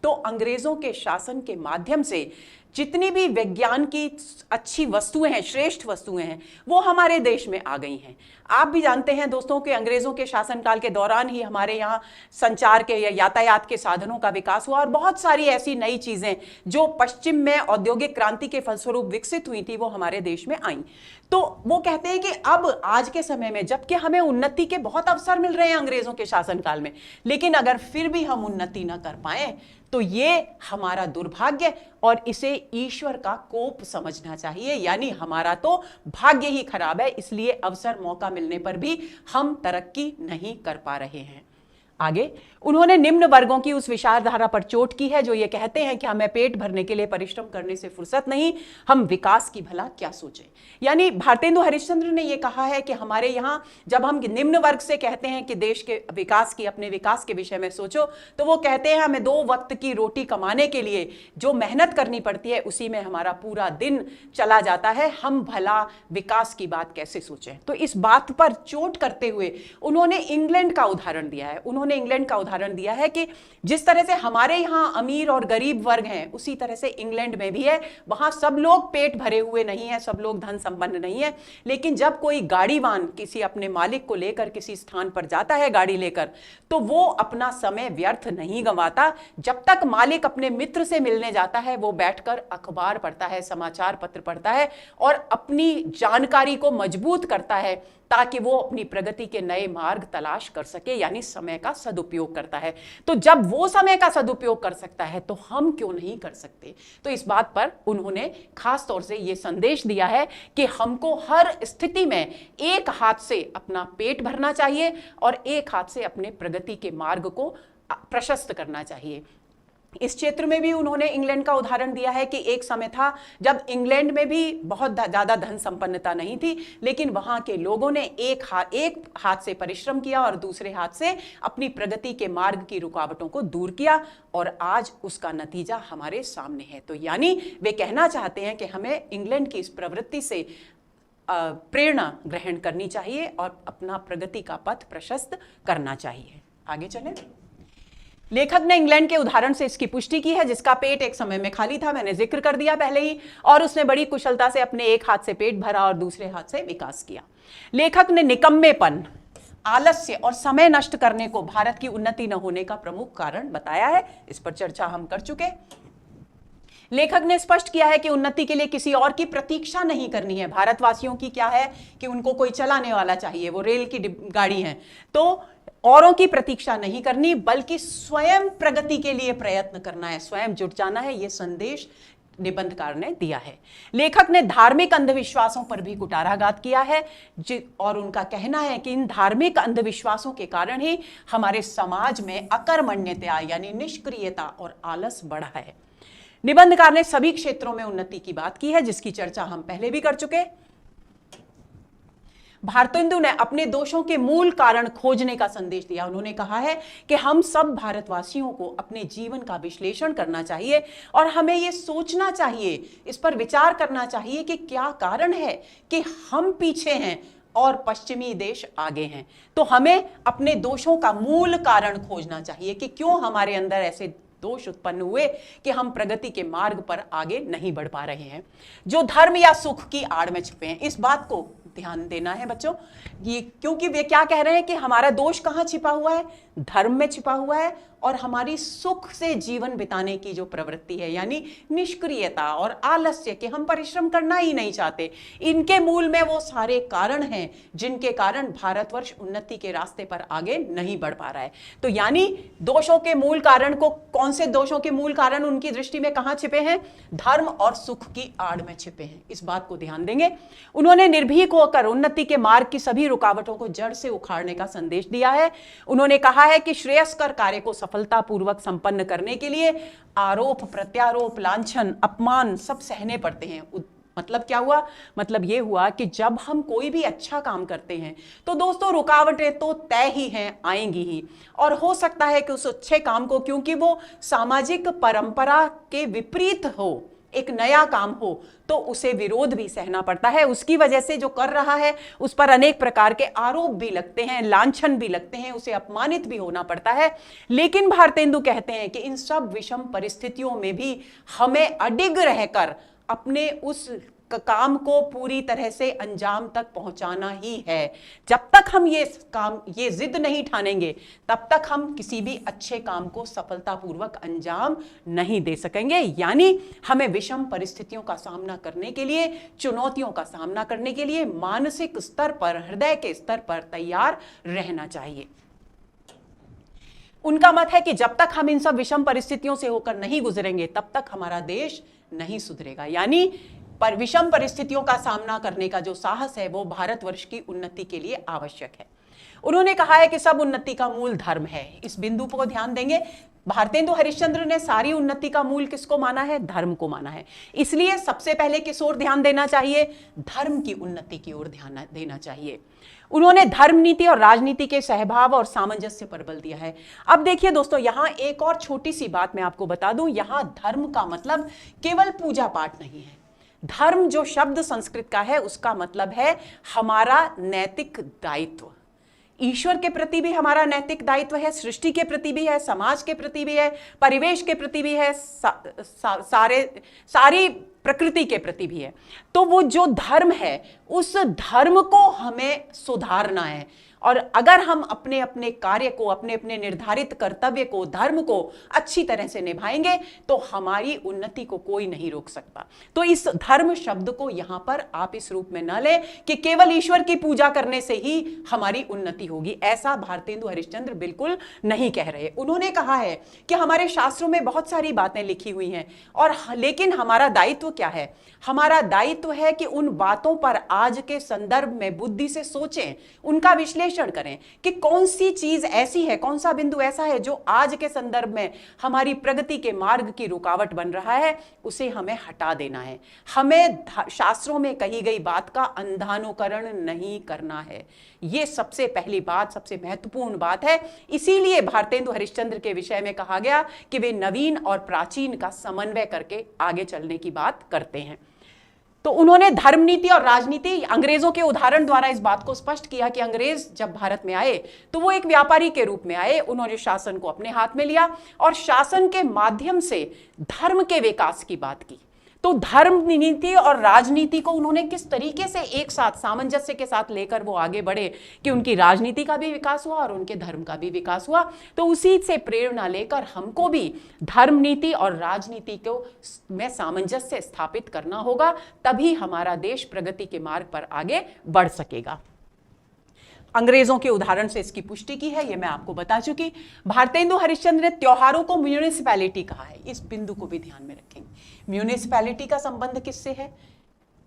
तो अंग्रेजों के शासन के माध्यम से जितनी भी विज्ञान की अच्छी वस्तुएं हैं, श्रेष्ठ वस्तुएं हैं, वो हमारे देश में आ गई हैं। आप भी जानते हैं दोस्तों कि अंग्रेजों के शासनकाल के दौरान ही हमारे यहाँ संचार के या यातायात के साधनों का विकास हुआ और बहुत सारी ऐसी नई चीजें जो पश्चिम में औद्योगिक क्रांति के फलस्वरूप विकसित हुई थी वो हमारे देश में आई। तो वो कहते हैं कि अब आज के समय में जबकि हमें उन्नति के बहुत अवसर मिल रहे हैं अंग्रेजों के शासनकाल में, लेकिन अगर फिर भी हम उन्नति न कर पाए तो ये हमारा दुर्भाग्य और इसे ईश्वर का कोप समझना चाहिए, यानी हमारा तो भाग्य ही खराब है, इसलिए अवसर मौका मिलने पर भी हम तरक्की नहीं कर पा रहे हैं। आगे उन्होंने निम्न वर्गों की उस विचारधारा पर चोट की है जो ये कहते हैं कि हमें पेट भरने के लिए परिश्रम करने से फुर्सत नहीं, हम विकास की भला क्या सोचें। यानी भारतेंदु हरिश्चंद्र ने यह कहा है कि हमारे यहाँ जब हम निम्न वर्ग से कहते हैं कि देश के विकास की, अपने विकास के विषय में सोचो, तो वो कहते हैं हमें 2 वक्त की रोटी कमाने के लिए जो मेहनत करनी पड़ती है उसी में हमारा पूरा दिन चला जाता है, हम भला विकास की बात कैसे सोचें। तो इस बात पर चोट करते हुए उन्होंने इंग्लैंड का उदाहरण दिया है। उन्होंने इंग्लैंड का उदाहरण दिया है कि जिस तरह से हमारे यहां अमीर और गरीब वर्ग हैं उसी तरह से इंग्लैंड में भी है। वहां सब लोग पेट भरे हुए नहीं है, सब लोग धन संपन्न नहीं है, लेकिन जब कोई गाड़ीवान किसी अपने मालिक को लेकर किसी स्थान पर जाता है गाड़ी लेकर, तो वो अपना समय व्यर्थ नहीं गंवाता। जब तक मालिक अपने मित्र से मिलने जाता है वो बैठकर अखबार पढ़ता है, समाचार पत्र पढ़ता है और अपनी जानकारी को मजबूत करता है ताकि वो अपनी प्रगति के नए मार्ग तलाश कर सके, यानी समय का सदुपयोग करता है। तो जब वो समय का सदुपयोग कर सकता है तो हम क्यों नहीं कर सकते। तो इस बात पर उन्होंने खास तौर से ये संदेश दिया है कि हमको हर स्थिति में एक हाथ से अपना पेट भरना चाहिए और एक हाथ से अपने प्रगति के मार्ग को प्रशस्त करना चाहिए। इस क्षेत्र में भी उन्होंने इंग्लैंड का उदाहरण दिया है कि एक समय था जब इंग्लैंड में भी बहुत ज्यादा धन संपन्नता नहीं थी, लेकिन वहां के लोगों ने एक हाथ से परिश्रम किया और दूसरे हाथ से अपनी प्रगति के मार्ग की रुकावटों को दूर किया और आज उसका नतीजा हमारे सामने है। तो यानी वे कहना चाहते हैं कि हमें इंग्लैंड की इस प्रवृत्ति से प्रेरणा ग्रहण करनी चाहिए और अपना प्रगति का पथ प्रशस्त करना चाहिए। आगे चलें। लेखक ने इंग्लैंड के उदाहरण से इसकी पुष्टि की है जिसका पेट एक समय में खाली था, मैंने जिक्र कर दिया पहले ही, और उसने बड़ी कुशलता से अपने एक हाथ से पेट भरा और दूसरे हाथ से विकास किया। लेखक ने निकम्मेपन, आलस्य और समय नष्ट करने को भारत की उन्नति न होने का प्रमुख कारण बताया है। इस पर चर्चा हम कर चुके। लेखक ने स्पष्ट किया है कि उन्नति के लिए किसी और की प्रतीक्षा नहीं करनी है। भारतवासियों की क्या है कि उनको कोई चलाने वाला चाहिए, वो रेल की गाड़ी है, तो औरों की प्रतीक्षा नहीं करनी बल्कि स्वयं प्रगति के लिए प्रयत्न करना है, स्वयं जुट जाना है। यह संदेश निबंधकार ने दिया है। लेखक ने धार्मिक अंधविश्वासों पर भी कुठाराघात किया है और उनका कहना है कि इन धार्मिक अंधविश्वासों के कारण ही हमारे समाज में अकर्मण्यता यानी निष्क्रियता और आलस बढ़ा है। निबंधकार ने सभी क्षेत्रों में उन्नति की बात की है, जिसकी चर्चा हम पहले भी कर चुके। भारतेंदु ने अपने दोषों के मूल कारण खोजने का संदेश दिया। उन्होंने कहा है कि हम सब भारतवासियों को अपने जीवन का विश्लेषण करना चाहिए और हमें यह सोचना चाहिए, इस पर विचार करना चाहिए कि क्या कारण है कि हम पीछे हैं और पश्चिमी देश आगे हैं। तो हमें अपने दोषों का मूल कारण खोजना चाहिए कि क्यों हमारे अंदर ऐसे दोष उत्पन्न हुए कि हम प्रगति के मार्ग पर आगे नहीं बढ़ पा रहे हैं, जो धर्म या सुख की आड़ में छुपे हैं। इस बात को ध्यान देना है बच्चों, ये क्योंकि वे क्या कह रहे हैं कि हमारा दोष कहां छिपा हुआ है, धर्म में छिपा हुआ है और हमारी सुख से जीवन बिताने की जो प्रवृत्ति है यानी निष्क्रियता और आलस्य कि हम परिश्रम करना ही नहीं चाहते, इनके मूल में वो सारे कारण हैं जिनके कारण भारतवर्ष उन्नति के रास्ते पर आगे नहीं बढ़ पा रहा है। तो यानी दोषों के मूल कारण को, कौन से दोषों के मूल कारण उनकी दृष्टि में कहां छिपे हैं, धर्म और सुख की आड़ में छिपे हैं। इस बात को ध्यान देंगे। उन्होंने निर्भीक होकर उन्नति के मार्ग की सभी रुकावटों को जड़ से उखाड़ने का संदेश दिया है। उन्होंने कहा है कि श्रेयस्कर कार्य को सफलतापूर्वक संपन्न करने के लिए आरोप, प्रत्यारोप, लांछन, अपमान सब सहने पड़ते हैं। मतलब क्या हुआ? मतलब यह हुआ कि जब हम कोई भी अच्छा काम करते हैं तो दोस्तों रुकावटें तो तय ही हैं, आएंगी ही। और हो सकता है कि उस अच्छे काम को, क्योंकि वो सामाजिक परंपरा के विपरीत हो, एक नया काम हो, तो उसे विरोध भी सहना पड़ता है। उसकी वजह से जो कर रहा है उस पर अनेक प्रकार के आरोप भी लगते हैं, लांछन भी लगते हैं, उसे अपमानित भी होना पड़ता है। लेकिन भारतेंदु कहते हैं कि इन सब विषम परिस्थितियों में भी हमें अडिग रहकर अपने उस काम को पूरी तरह से अंजाम तक पहुंचाना ही है। जब तक हम ये जिद नहीं ठानेंगे तब तक हम किसी भी अच्छे काम को सफलतापूर्वक अंजाम नहीं दे सकेंगे। यानी हमें विषम परिस्थितियों का सामना करने के लिए, चुनौतियों का सामना करने के लिए मानसिक स्तर पर, हृदय के स्तर पर तैयार रहना चाहिए। उनका मत है कि जब तक हम इन सब विषम परिस्थितियों से होकर नहीं गुजरेंगे तब तक हमारा देश नहीं सुधरेगा। यानी पर विषम परिस्थितियों का सामना करने का जो साहस है वो भारतवर्ष की उन्नति के लिए आवश्यक है। उन्होंने कहा है कि सब उन्नति का मूल धर्म है। इस बिंदु को ध्यान देंगे। भारतेंदु हरिश्चंद्र ने सारी उन्नति का मूल किसको माना है? धर्म को माना है। इसलिए सबसे पहले किस ओर ध्यान देना चाहिए? धर्म की उन्नति की ओर ध्यान देना चाहिए। उन्होंने धर्म नीति और राजनीति के सहभाव और सामंजस्य पर बल दिया है। अब देखिए दोस्तों, यहां एक और छोटी सी बात मैं आपको बता दूं। यहां धर्म का मतलब केवल पूजा पाठ नहीं है। धर्म जो शब्द संस्कृत का है उसका मतलब है हमारा नैतिक दायित्व। ईश्वर के प्रति भी हमारा नैतिक दायित्व है, सृष्टि के प्रति भी है, समाज के प्रति भी है, परिवेश के प्रति भी है, सारी प्रकृति के प्रति भी है। तो वो जो धर्म है उस धर्म को हमें सुधारना है। और अगर हम अपने अपने कार्य को, अपने अपने निर्धारित कर्तव्य को, धर्म को अच्छी तरह से निभाएंगे तो हमारी उन्नति को कोई नहीं रोक सकता। तो इस धर्म शब्द को यहां पर आप इस रूप में न लें कि केवल ईश्वर की पूजा करने से ही हमारी उन्नति होगी। ऐसा भारतेंदु हरिश्चंद्र बिल्कुल नहीं कह रहे। उन्होंने कहा है कि हमारे शास्त्रों में बहुत सारी बातें लिखी हुई हैं और लेकिन हमारा दायित्व क्या है? हमारा दायित्व है कि उन बातों पर आज के संदर्भ में बुद्धि से सोचें, उनका विश्लेषण करें कि कौन सी चीज ऐसी है, कौन सा बिंदु ऐसा है जो आज के संदर्भ में हमारी प्रगति के मार्ग की रुकावट बन रहा है, उसे हमें हटा देना है। हमें शास्त्रों में कही गई बात का अंधानुकरण नहीं करना है। यह सबसे पहली बात, सबसे महत्वपूर्ण बात है। इसीलिए भारतेंदु हरिश्चंद्र के विषय में कहा गया कि वे नवीन और प्राचीन का समन्वय करके आगे चलने की बात करते हैं। तो उन्होंने धर्म नीति और राजनीति, अंग्रेजों के उदाहरण द्वारा इस बात को स्पष्ट किया कि अंग्रेज जब भारत में आए तो वो एक व्यापारी के रूप में आए। उन्होंने शासन को अपने हाथ में लिया और शासन के माध्यम से धर्म के विकास की बात की। तो धर्म नीति और राजनीति को उन्होंने किस तरीके से एक साथ सामंजस्य के साथ लेकर वो आगे बढ़े कि उनकी राजनीति का भी विकास हुआ और उनके धर्म का भी विकास हुआ। तो उसी से प्रेरणा लेकर हमको भी धर्म नीति और राजनीति को में सामंजस्य स्थापित करना होगा, तभी हमारा देश प्रगति के मार्ग पर आगे बढ़ सकेगा। अंग्रेजों के उदाहरण से इसकी पुष्टि की है, ये मैं आपको बता चुकी। भारतेंदु हरिश्चंद्र ने त्योहारों को म्यूनिसिपैलिटी कहा है, इस बिंदु को भी ध्यान में रखेंगे। म्यूनिसिपैलिटी का संबंध किससे है?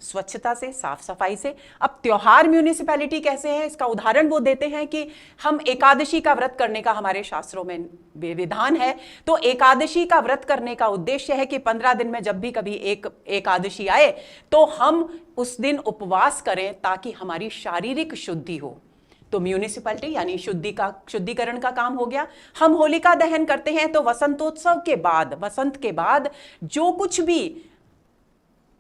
स्वच्छता से, साफ सफाई से। अब त्योहार म्यूनिसिपैलिटी कैसे है, इसका उदाहरण वो देते हैं कि हम एकादशी का व्रत करने का हमारे शास्त्रों में विधान है। तो एकादशी का व्रत करने का उद्देश्य है कि 15 दिन में जब भी कभी एक एकादशी आए तो हम उस दिन उपवास करें ताकि हमारी शारीरिक शुद्धि हो। तो म्यूनिसिपैलिटी यानी शुद्धिकरण का काम हो गया। हम होलिका दहन करते हैं तो वसंतोत्सव के बाद, वसंत के बाद जो कुछ भी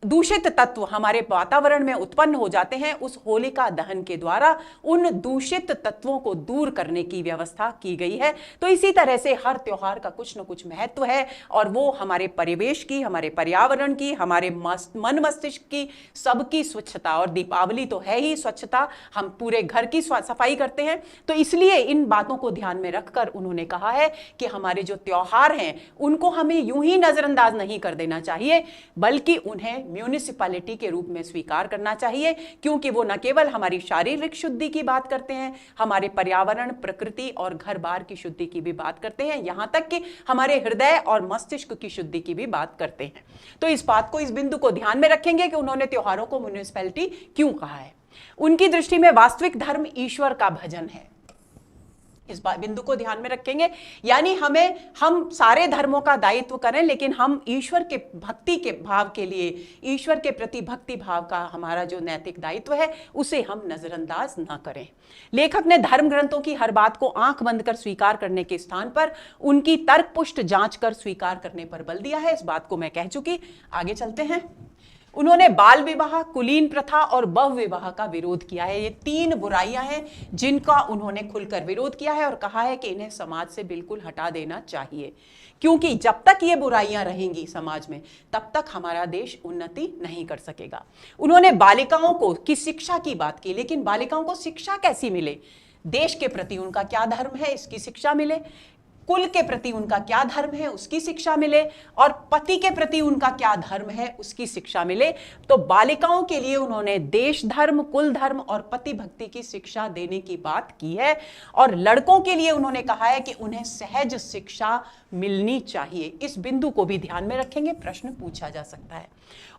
दूषित तत्व हमारे वातावरण में उत्पन्न हो जाते हैं, उस होलिका दहन के द्वारा उन दूषित तत्वों को दूर करने की व्यवस्था की गई है। तो इसी तरह से हर त्योहार का कुछ न कुछ महत्व है और वो हमारे परिवेश की, हमारे पर्यावरण की, हमारे मन मस्तिष्क की, सबकी स्वच्छता। और दीपावली तो है ही स्वच्छता, हम पूरे घर की सफाई करते हैं। तो इसलिए इन बातों को ध्यान में रखकर उन्होंने कहा है कि हमारे जो त्योहार हैं उनको हमें यूं ही नजरअंदाज नहीं कर देना चाहिए, बल्कि उन्हें म्यूनिसिपैलिटी के रूप में स्वीकार करना चाहिए, क्योंकि वो न केवल हमारी शारीरिक शुद्धि की बात करते हैं, हमारे पर्यावरण, प्रकृति और घर बार की शुद्धि की भी बात करते हैं, यहां तक कि हमारे हृदय और मस्तिष्क की शुद्धि की भी बात करते हैं। तो इस बात को, इस बिंदु को ध्यान में रखेंगे कि उन्होंने त्योहारों को म्यूनिसिपैलिटी क्यों कहा है। उनकी दृष्टि में वास्तविक धर्म ईश्वर का भजन है, इस बिंदु को ध्यान में रखेंगे। यानी हम सारे धर्मों का दायित्व करें, लेकिन हम ईश्वर के भक्ति के भाव के लिए, ईश्वर के प्रति भक्ति भाव का हमारा जो नैतिक दायित्व है उसे हम नजरअंदाज ना करें। लेखक ने धर्म ग्रंथों की हर बात को आंख बंद कर स्वीकार करने के स्थान पर उनकी तर्कपुष्ट जांच कर स्वीकार करने पर बल दिया है। इस बात को मैं कह चुकी, आगे चलते हैं। उन्होंने बाल विवाह, कुलीन प्रथा और बहु विवाह का विरोध किया है। ये 3 बुराइयां हैं जिनका उन्होंने खुलकर विरोध किया है और कहा है कि इन्हें समाज से बिल्कुल हटा देना चाहिए, क्योंकि जब तक ये बुराइयां रहेंगी समाज में तब तक हमारा देश उन्नति नहीं कर सकेगा। उन्होंने बालिकाओं को की शिक्षा की बात की, लेकिन बालिकाओं को शिक्षा कैसी मिले? देश के प्रति उनका क्या धर्म है, इसकी शिक्षा मिले। कुल के प्रति उनका क्या धर्म है, उसकी शिक्षा मिले। और पति के प्रति उनका क्या धर्म है, उसकी शिक्षा मिले। तो बालिकाओं के लिए उन्होंने देश धर्म, कुल धर्म और पति भक्ति की शिक्षा देने की बात की है। और लड़कों के लिए उन्होंने कहा है कि उन्हें सहज शिक्षा मिलनी चाहिए। इस बिंदु को भी ध्यान में रखेंगे, प्रश्न पूछा जा सकता है।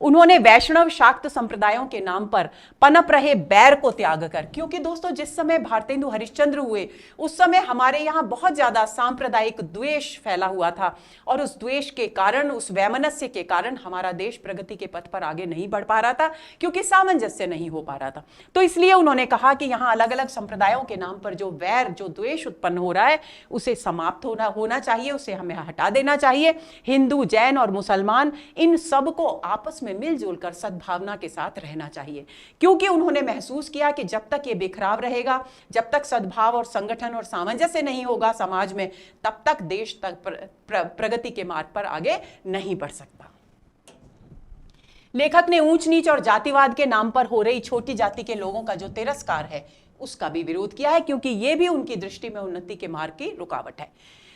उन्होंने वैष्णव शाक्त संप्रदायों के नाम पर पनप रहे बैर को त्याग कर, क्योंकि दोस्तों जिस समय भारतेंदु हरिश्चंद्र हुए उस समय हमारे यहाँ बहुत ज्यादा सांप्रदायिक द्वेष फैला हुआ था, और उस द्वेष के कारण, उस वैमनस्य के कारण हमारा देश प्रगति के पथ पर आगे नहीं बढ़ पा रहा था, क्योंकि सामंजस्य नहीं हो पा रहा था। तो इसलिए उन्होंने कहा कि यहाँ अलग अलग संप्रदायों के नाम पर जो वैर, जो द्वेष उत्पन्न हो रहा है उसे समाप्त होना चाहिए, उसे हमें हटा देना चाहिए। हिंदू, जैन और मुसलमान, इन सबको आपस में मिलजुल कर सद्भावना के साथ रहना चाहिए, क्योंकि उन्होंने महसूस किया कि जब तक ये बिखराव रहेगा, जब तक सद्भाव और संगठन और सामंजस्य नहीं होगा समाज में, तब तक देश तक प्रगति के मार्ग पर आगे नहीं बढ़ सकता। लेखक ने ऊंच नीच और जातिवाद के नाम पर हो रही छोटी जाति के लोगों का जो तिरस्कार है उसका भी विरोध किया है, क्योंकि यह भी उनकी दृष्टि में उन्नति के मार्ग की रुकावट है।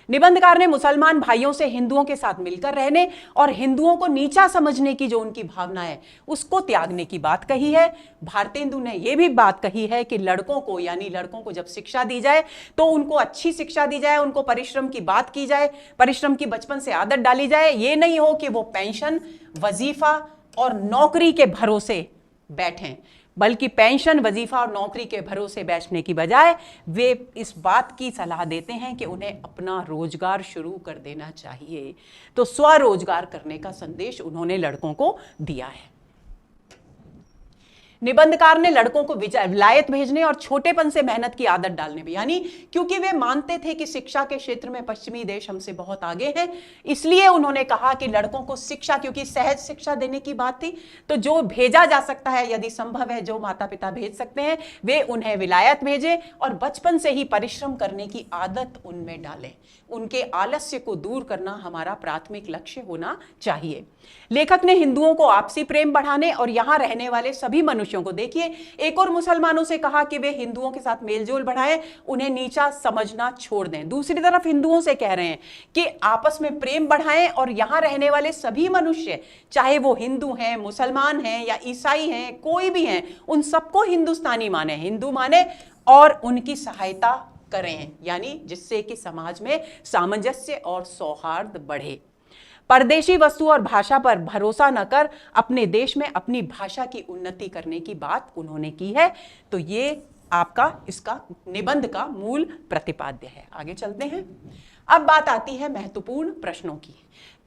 निबंधकार ने मुसलमान भाइयों से हिंदुओं के साथ मिलकर रहने और हिंदुओं को नीचा समझने की जो उनकी भावना है उसको त्यागने की बात कही है। भारतेंदु ने यह भी बात कही है कि लड़कों को, यानी लड़कों को जब शिक्षा दी जाए तो उनको अच्छी शिक्षा दी जाए, उनको परिश्रम की बात की जाए, परिश्रम की बचपन से आदत डाली जाए। ये नहीं हो कि वो पेंशन, वजीफा और नौकरी के भरोसे बैठें, बल्कि पेंशन, वजीफा और नौकरी के भरोसे बैठने की बजाय वे इस बात की सलाह देते हैं कि उन्हें अपना रोजगार शुरू कर देना चाहिए। तो स्वरोजगार करने का संदेश उन्होंने लड़कों को दिया है। निबंधकार ने लड़कों को विलायत भेजने और छोटेपन से मेहनत की आदत डालने भी, यानी क्योंकि वे मानते थे कि शिक्षा के क्षेत्र में पश्चिमी देश हमसे बहुत आगे हैं, इसलिए उन्होंने कहा कि लड़कों को शिक्षा, क्योंकि सहज शिक्षा देने की बात थी, तो जो भेजा जा सकता है, यदि संभव है, जो माता पिता भेज सकते हैं, वे उन्हें विलायत भेजे और बचपन से ही परिश्रम करने की आदत उनमें डालें। उनके आलस्य को दूर करना हमारा प्राथमिक लक्ष्य होना चाहिए। लेखक ने हिंदुओं को आपसी प्रेम बढ़ाने और यहां रहने वाले सभी मनुष्यों को, देखिए, एक और मुसलमानों से कहा कि वे हिंदुओं के साथ मेलजोल बढ़ाएं, उन्हें नीचा समझना छोड़ दें। दूसरी तरफ हिंदुओं से कह रहे हैं कि आपस में प्रेम बढ़ाएं और यहां रहने वाले सभी मनुष्य, चाहे वो हिंदू हैं, मुसलमान हैं या ईसाई हैं, कोई भी हैं, उन सबको हिंदुस्तानी माने, हिंदू माने और उनकी सहायता करें, यानी जिससे कि समाज में सामंजस्य और सौहार्द बढ़े। परदेशी वस्तु और भाषा पर भरोसा न कर अपने देश में अपनी भाषा की उन्नति करने की बात उन्होंने की है। तो ये आपका इसका निबंध का मूल प्रतिपाद्य है। आगे चलते हैं। अब बात आती है महत्वपूर्ण प्रश्नों की।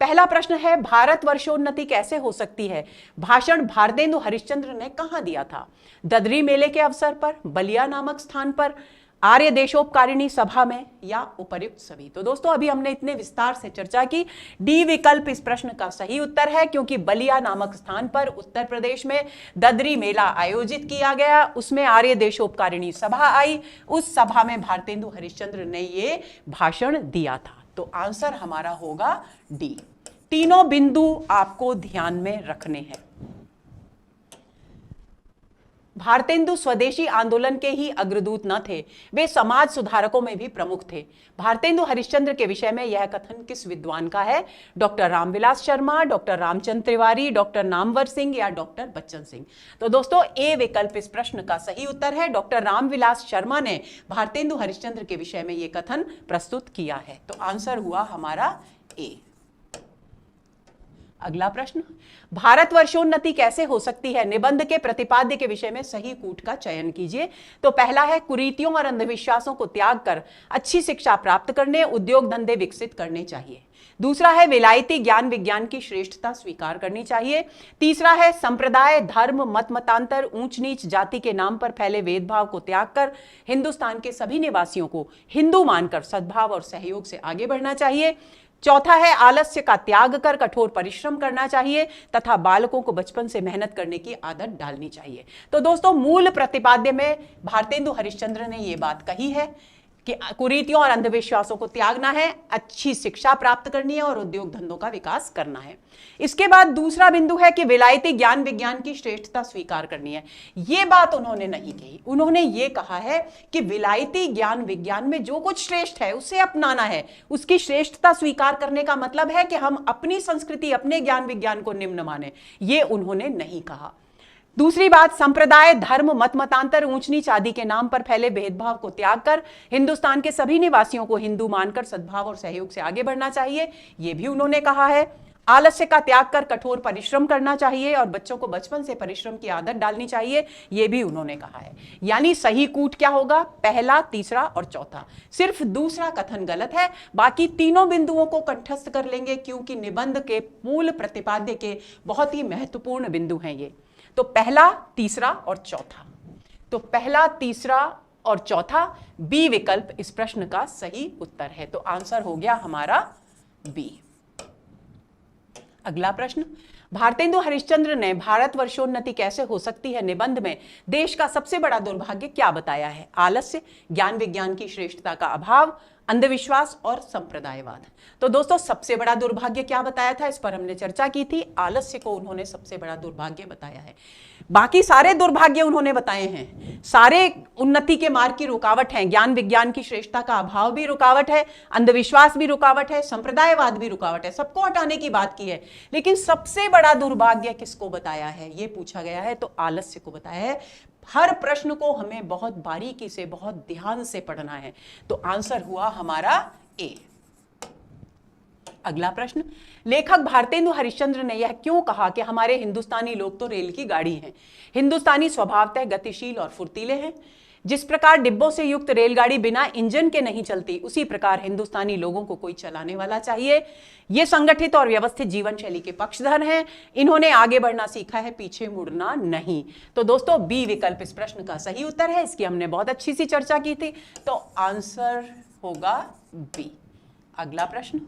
पहला प्रश्न है, भारत वर्षोन्नति कैसे हो सकती है? भाषण भारतेंदु हरिश्चंद्र ने कहां दिया था? ददरी मेले के अवसर पर, बलिया नामक स्थान पर, आर्य देशोपकारिणी सभा में या उपर्युक्त सभी? तो दोस्तों, अभी हमने इतने विस्तार से चर्चा की, डी विकल्प इस प्रश्न का सही उत्तर है, क्योंकि बलिया नामक स्थान पर उत्तर प्रदेश में ददरी मेला आयोजित किया गया, उसमें आर्य देशोपकारिणी सभा आई, उस सभा में भारतेंदु हरिश्चंद्र ने ये भाषण दिया था। तो आंसर हमारा होगा डी। तीनों बिंदु आपको ध्यान में रखने हैं। भारतेंदु स्वदेशी आंदोलन के ही अग्रदूत न थे, वे समाज सुधारकों में भी प्रमुख थे। भारतेंदु हरिश्चंद्र के विषय में यह कथन किस विद्वान का है? Doctor Ramvilas Sharma, doctor Ramchandra Tiwari, doctor Namvar Singh या डॉक्टर बच्चन सिंह? तो दोस्तों, ए विकल्प इस प्रश्न का सही उत्तर है। डॉक्टर रामविलास शर्मा ने भारतेंदु हरिश्चंद्र के विषय में यह कथन प्रस्तुत किया है। तो आंसर हुआ हमारा ए। अगला प्रश्न, भारत वर्षोन्नति कैसे हो सकती है? निबंध के प्रतिपाद्य के विषय में सही कूट का चयन कीजिए। तो पहला है, कुरीतियों और अंधविश्वासों को त्याग कर अच्छी शिक्षा प्राप्त करने, उद्योग धंधे विकसित करने चाहिए। दूसरा है, विलायती ज्ञान विज्ञान की श्रेष्ठता स्वीकार करनी चाहिए। तीसरा है, संप्रदाय, धर्म, मत मतांतर, ऊंच नीच जाति के नाम पर फैले भेदभाव को त्याग कर हिंदुस्तान के सभी निवासियों को हिंदू मानकर सद्भाव और सहयोग से आगे बढ़ना चाहिए। चौथा है, आलस्य का त्याग कर कठोर परिश्रम करना चाहिए तथा बालकों को बचपन से मेहनत करने की आदत डालनी चाहिए। तो दोस्तों, मूल प्रतिपाद्य में भारतेंदु हरिश्चंद्र ने यह बात कही है कि कुरीतियों और अंधविश्वासों को त्यागना है, अच्छी शिक्षा प्राप्त करनी है और उद्योग धंधों का विकास करना है। इसके बाद दूसरा बिंदु है कि विलायती ज्ञान विज्ञान की श्रेष्ठता स्वीकार करनी है। यह बात उन्होंने नहीं कही, उन्होंने ये कहा है कि विलायती ज्ञान विज्ञान में जो कुछ श्रेष्ठ है उसे अपनाना है। उसकी श्रेष्ठता स्वीकार करने का मतलब है कि हम अपनी संस्कृति, अपने ज्ञान विज्ञान को निम्न माने, ये उन्होंने नहीं कहा। दूसरी बात, संप्रदाय, धर्म, मत मतांतर, ऊंच नीच आदि के नाम पर फैले भेदभाव को त्याग कर हिंदुस्तान के सभी निवासियों को हिंदू मानकर सद्भाव और सहयोग से आगे बढ़ना चाहिए, यह भी उन्होंने कहा है। आलस्य का त्याग कर कठोर परिश्रम करना चाहिए और बच्चों को बचपन से परिश्रम की आदत डालनी चाहिए, यह भी उन्होंने कहा है। यानी सही कूट क्या होगा? पहला, तीसरा और चौथा। सिर्फ दूसरा कथन गलत है, बाकी तीनों बिंदुओं को कंठस्थ कर लेंगे, क्योंकि निबंध के मूल प्रतिपाद्य के बहुत ही महत्वपूर्ण बिंदु हैं ये। तो पहला, तीसरा और चौथा। तो पहला, तीसरा और चौथा, बी विकल्प इस प्रश्न का सही उत्तर है। तो आंसर हो गया हमारा बी। अगला प्रश्न, भारतेंदु हरिश्चंद्र ने भारत वर्षोन्नति कैसे हो सकती है निबंध में देश का सबसे बड़ा दुर्भाग्य क्या बताया है? आलस्य, ज्ञान विज्ञान की श्रेष्ठता का अभाव, अंधविश्वास और संप्रदायवाद। तो दोस्तों, सबसे बड़ा दुर्भाग्य क्या बताया था, इस पर हमने चर्चा की थी। आलस्य को उन्होंने सबसे बड़ा दुर्भाग्य बताया है। बाकी सारे दुर्भाग्य उन्होंने बताए हैं, सारे उन्नति के मार्ग की रुकावट हैं। ज्ञान विज्ञान की श्रेष्ठता का अभाव भी रुकावट है, अंधविश्वास भी रुकावट है, संप्रदायवाद भी रुकावट है, सबको हटाने की बात की है। लेकिन सबसे बड़ा दुर्भाग्य किसको बताया है, यह पूछा गया है, तो आलस्य को बताया है। हर प्रश्न को हमें बहुत बारीकी से, बहुत ध्यान से पढ़ना है। तो आंसर हुआ हमारा ए। अगला प्रश्न, लेखक भारतेंदु हरिश्चंद्र ने यह क्यों कहा कि हमारे हिंदुस्तानी लोग तो रेल की गाड़ी हैं? हिंदुस्तानी स्वभावतः गतिशील और फुर्तीले हैं। जिस प्रकार डिब्बों से युक्त रेलगाड़ी बिना इंजन के नहीं चलती, उसी प्रकार हिंदुस्तानी लोगों को कोई चलाने वाला चाहिए। ये संगठित और व्यवस्थित जीवन शैली के पक्षधर हैं। इन्होंने आगे बढ़ना सीखा है, पीछे मुड़ना नहीं। तो दोस्तों बी विकल्प इस प्रश्न का सही उत्तर है। इसकी हमने बहुत अच्छी सी चर्चा की थी, तो आंसर होगा बी। अगला प्रश्न,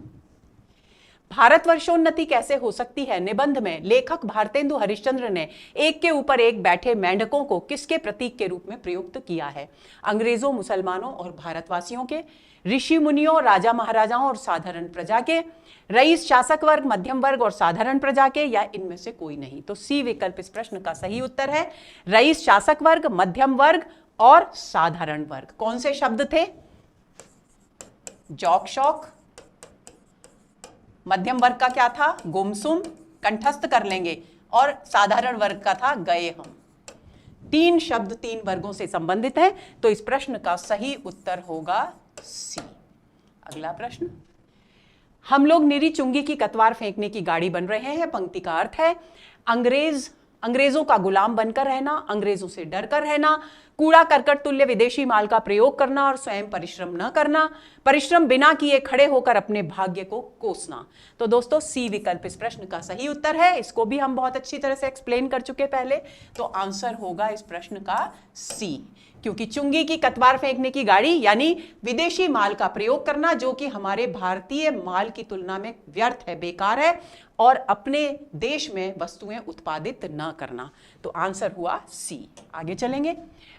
भारतवर्षोन्नति कैसे हो सकती है? निबंध में लेखक भारतेंदु हरिश्चंद्र ने एक के ऊपर एक बैठे मेंढकों को किसके प्रतीक के रूप में प्रयुक्त किया है? अंग्रेजों, मुसलमानों और भारतवासियों के, ऋषि मुनियों, राजा महाराजाओं और साधारण प्रजा के, रईस, शासक वर्ग, मध्यम वर्ग और साधारण प्रजा के, या इनमें से कोई नहीं? तो सी विकल्प इस प्रश्न का सही उत्तर है। रईस, शासक वर्ग, मध्यम वर्ग और साधारण वर्ग। कौन से शब्द थे? जौक शौक। मध्यम वर्ग का क्या था? गुमसुम, कंठस्थ कर लेंगे। और साधारण वर्ग का था गए हम। तीन शब्द तीन वर्गों से संबंधित है, तो इस प्रश्न का सही उत्तर होगा सी। अगला प्रश्न, हम लोग निरी चुंगी की कतवार फेंकने की गाड़ी बन रहे हैं। पंक्ति का अर्थ है अंग्रेजों का गुलाम बनकर रहना, अंग्रेजों से डर कर रहना, कूड़ा करकट तुल्य विदेशी माल का प्रयोग करना और स्वयं परिश्रम न करना, परिश्रम बिना किए खड़े होकर अपने भाग्य को कोसना। तो दोस्तों सी विकल्प इस प्रश्न का सही उत्तर है। इसको भी हम बहुत अच्छी तरह से एक्सप्लेन कर चुके पहले, तो आंसर होगा इस प्रश्न का सी। क्योंकि चुंगी की कतवार फेंकने की गाड़ी यानी विदेशी माल का प्रयोग करना, जो कि हमारे भारतीय माल की तुलना में व्यर्थ है, बेकार है, और अपने देश में वस्तुएं उत्पादित न करना। तो आंसर हुआ सी। आगे चलेंगे,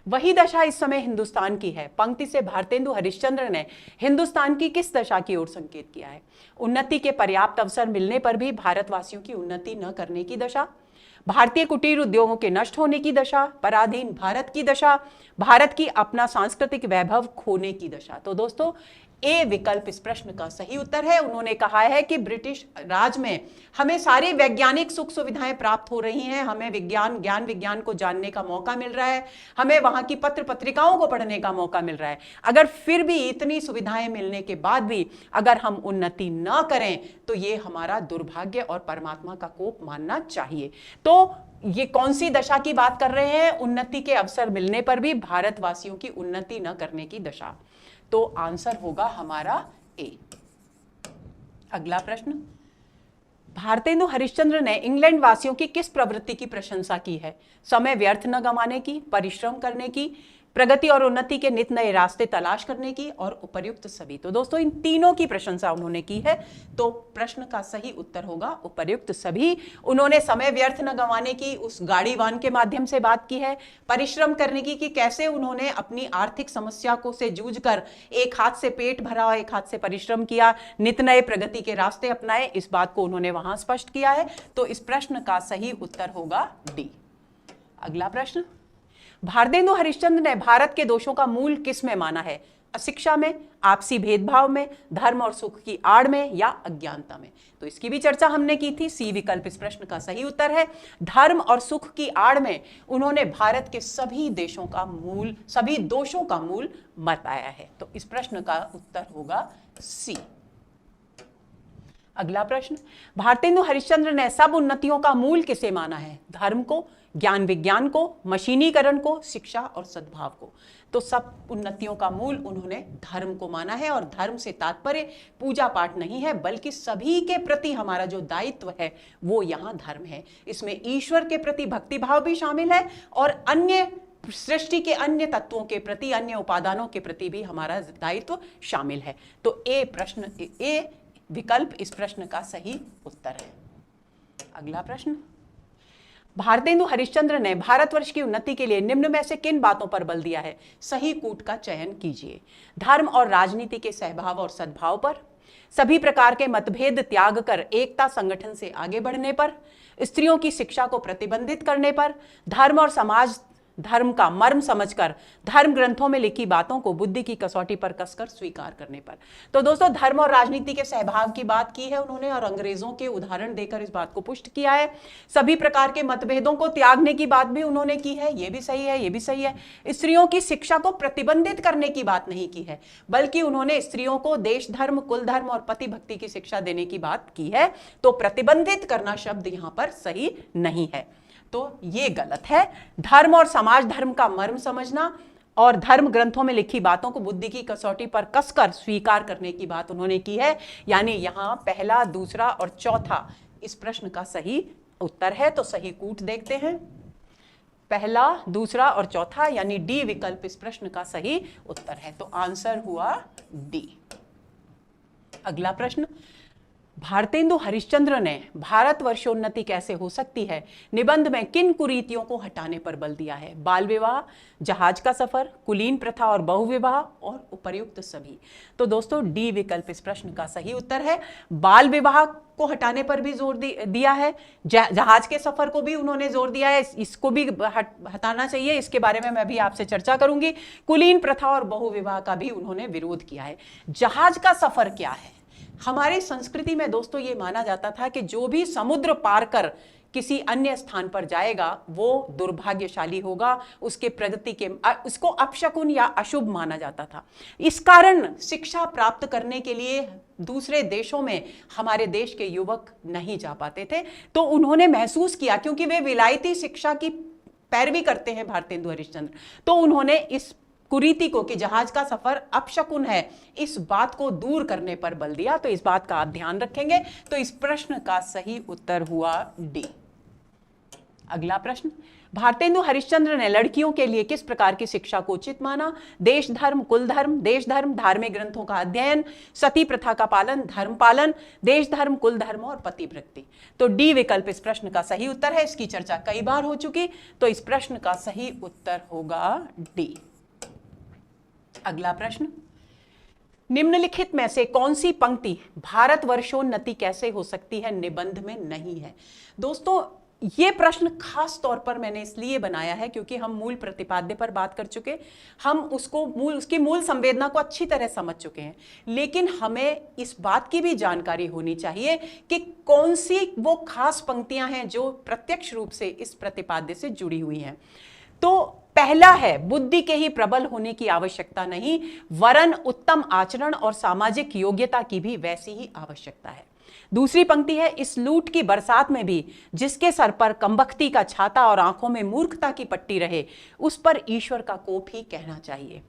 वही दशा इस समय हिंदुस्तान की है। पंक्ति से भारतेंदु हरिश्चंद्र ने हिंदुस्तान की किस दशा की ओर संकेत किया है? उन्नति के पर्याप्त अवसर मिलने पर भी भारतवासियों की उन्नति न करने की दशा, भारतीय कुटीर उद्योगों के नष्ट होने की दशा, पराधीन भारत की दशा, भारत की अपना सांस्कृतिक वैभव खोने की दशा। तो दोस्तों ए विकल्प इस प्रश्न का सही उत्तर है। उन्होंने कहा है कि ब्रिटिश राज में हमें सारी वैज्ञानिक सुख सुविधाएं प्राप्त हो रही हैं, हमें ज्ञान विज्ञान को जानने का मौका मिल रहा है, हमें वहां की पत्र पत्रिकाओं को पढ़ने का मौका मिल रहा है। अगर फिर भी इतनी सुविधाएं मिलने के बाद भी अगर हम उन्नति न करें तो ये हमारा दुर्भाग्य और परमात्मा का कोप मानना चाहिए। तो ये कौन सी दशा की बात कर रहे हैं? उन्नति के अवसर मिलने पर भी भारतवासियों की उन्नति न करने की दशा। तो आंसर होगा हमारा ए। अगला प्रश्न, भारतेंदु हरिश्चंद्र ने इंग्लैंड वासियों की किस प्रवृत्ति की प्रशंसा की है? समय व्यर्थ न गंवाने की, परिश्रम करने की, प्रगति और उन्नति के नित नए रास्ते तलाश करने की, और उपर्युक्त सभी। तो दोस्तों इन तीनों की प्रशंसा उन्होंने की है, तो प्रश्न का सही उत्तर होगा उपर्युक्त सभी। उन्होंने समय व्यर्थ न गंवाने की उस गाड़ी वाहन के माध्यम से बात की है, परिश्रम करने की कि कैसे उन्होंने अपनी आर्थिक समस्या को से जूझकर एक हाथ से पेट भरा, एक हाथ से परिश्रम किया, नित नए प्रगति के रास्ते अपनाए, इस बात को उन्होंने वहां स्पष्ट किया है। तो इस प्रश्न का सही उत्तर होगा डी। अगला प्रश्न, भारतेंदु हरिश्चंद्र ने भारत के दोषों का मूल किस में माना है? अशिक्षा में, आपसी भेदभाव में, धर्म और सुख की आड़ में, या अज्ञानता में? तो इसकी भी चर्चा हमने की थी। सी विकल्प इस प्रश्न का सही उत्तर है। धर्म और सुख की आड़ में उन्होंने भारत के सभी दोषों का मूल बताया है। तो इस प्रश्न का उत्तर होगा सी। अगला प्रश्न, भारतेंदु हरिश्चंद्र ने सब उन्नतियों का मूल किसे माना है? धर्म को, ज्ञान विज्ञान को, मशीनीकरण को, शिक्षा और सद्भाव को? तो सब उन्नतियों का मूल उन्होंने धर्म को माना है, और धर्म से तात्पर्य पूजा पाठ नहीं है, बल्कि सभी के प्रति हमारा जो दायित्व है वो यहाँ धर्म है। इसमें ईश्वर के प्रति भक्तिभाव भी शामिल है, और अन्य सृष्टि के अन्य तत्वों के प्रति, अन्य उपादानों के प्रति भी हमारा दायित्व शामिल है। तो ए विकल्प इस प्रश्न का सही उत्तर है। अगला प्रश्न, भारतेंदु हरिश्चंद्र ने भारतवर्ष की उन्नति के लिए निम्न में से किन बातों पर बल दिया है? सही कूट का चयन कीजिए। धर्म और राजनीति के सहभाव और सद्भाव पर, सभी प्रकार के मतभेद त्याग कर एकता संगठन से आगे बढ़ने पर, स्त्रियों की शिक्षा को प्रतिबंधित करने पर, धर्म और समाज धर्म का मर्म समझकर धर्म ग्रंथों में लिखी बातों को बुद्धि की कसौटी पर कसकर स्वीकार करने पर। तो दोस्तों धर्म और राजनीति के सहभाव की बात की है उन्होंने, और अंग्रेजों के उदाहरण देकर इस बात को पुष्ट किया है। सभी प्रकार के मतभेदों को त्यागने की बात भी उन्होंने की है, ये भी सही है, ये भी सही है। स्त्रियों की शिक्षा को प्रतिबंधित करने की बात नहीं की है, बल्कि उन्होंने स्त्रियों को देश धर्म, कुल धर्म और पति भक्ति की शिक्षा देने की बात की है। तो प्रतिबंधित करना शब्द यहां पर सही नहीं है, तो ये गलत है। धर्म और समाज धर्म का मर्म समझना और धर्म ग्रंथों में लिखी बातों को बुद्धि की कसौटी पर कसकर स्वीकार करने की बात उन्होंने की है। यानी यहां पहला, दूसरा और चौथा इस प्रश्न का सही उत्तर है। तो सही कूट देखते हैं, पहला, दूसरा और चौथा, यानी डी विकल्प इस प्रश्न का सही उत्तर है। तो आंसर हुआ डी। अगला प्रश्न, भारतेंदु हरिश्चंद्र ने भारतवर्षोन्नति कैसे हो सकती है निबंध में किन कुरीतियों को हटाने पर बल दिया है? बाल विवाह, जहाज का सफर, कुलीन प्रथा और बहुविवाह और उपर्युक्त सभी। तो दोस्तों डी विकल्प इस प्रश्न का सही उत्तर है। बाल विवाह को हटाने पर भी जोर दिया है, जहाज के सफर को भी उन्होंने जोर दिया है, इसको भी हटाना चाहिए, इसके बारे में मैं भी आपसे चर्चा करूंगी। कुलीन प्रथा और बहुविवाह का भी उन्होंने विरोध किया है। जहाज का सफर क्या है? हमारी संस्कृति में दोस्तों ये माना जाता था कि जो भी समुद्र पार कर किसी अन्य स्थान पर जाएगा वो दुर्भाग्यशाली होगा, उसके प्रगति के उसको अपशकुन या अशुभ माना जाता था। इस कारण शिक्षा प्राप्त करने के लिए दूसरे देशों में हमारे देश के युवक नहीं जा पाते थे। तो उन्होंने महसूस किया, क्योंकि वे विलायती शिक्षा की पैरवी करते हैं भारतेंदु हरिश्चंद्र, तो उन्होंने इस कुरीति को कि जहाज का सफर अपशकुन है, इस बात को दूर करने पर बल दिया। तो इस बात का आप ध्यान रखेंगे। तो इस प्रश्न का सही उत्तर हुआ डी। अगला प्रश्न, भारतेंदु हरिश्चंद्र ने लड़कियों के लिए किस प्रकार की शिक्षा को उचित माना? देश धर्म, कुल धर्म, देश धर्म, धार्मिक ग्रंथों का अध्ययन, सती प्रथा का पालन, धर्म पालन, देश धर्म, कुल धर्म और पतिवृत्ति। तो डी विकल्प इस प्रश्न का सही उत्तर है। इसकी चर्चा कई बार हो चुकी, तो इस प्रश्न का सही उत्तर होगा डी। अगला प्रश्न, निम्नलिखित में से कौन सी पंक्ति भारतवर्षोन्नति कैसे हो सकती है निबंध में नहीं है? दोस्तों ये प्रश्न खास तौर पर मैंने इसलिए बनाया है क्योंकि हम मूल प्रतिपाद्य पर बात कर चुके, हम उसकी मूल संवेदना को अच्छी तरह समझ चुके हैं, लेकिन हमें इस बात की भी जानकारी होनी चाहिए कि कौन सी वो खास पंक्तियां हैं जो प्रत्यक्ष रूप से इस प्रतिपाद्य से जुड़ी हुई हैं। तो पहला है, बुद्धि के ही प्रबल होने की आवश्यकता नहीं, वरन उत्तम आचरण और सामाजिक योग्यता की भी वैसी ही आवश्यकता है। दूसरी पंक्ति है, इस लूट की बरसात में भी जिसके सर पर कमबख्ती का छाता और आंखों में मूर्खता की पट्टी रहे, उस पर ईश्वर का कोप ही कहना चाहिए।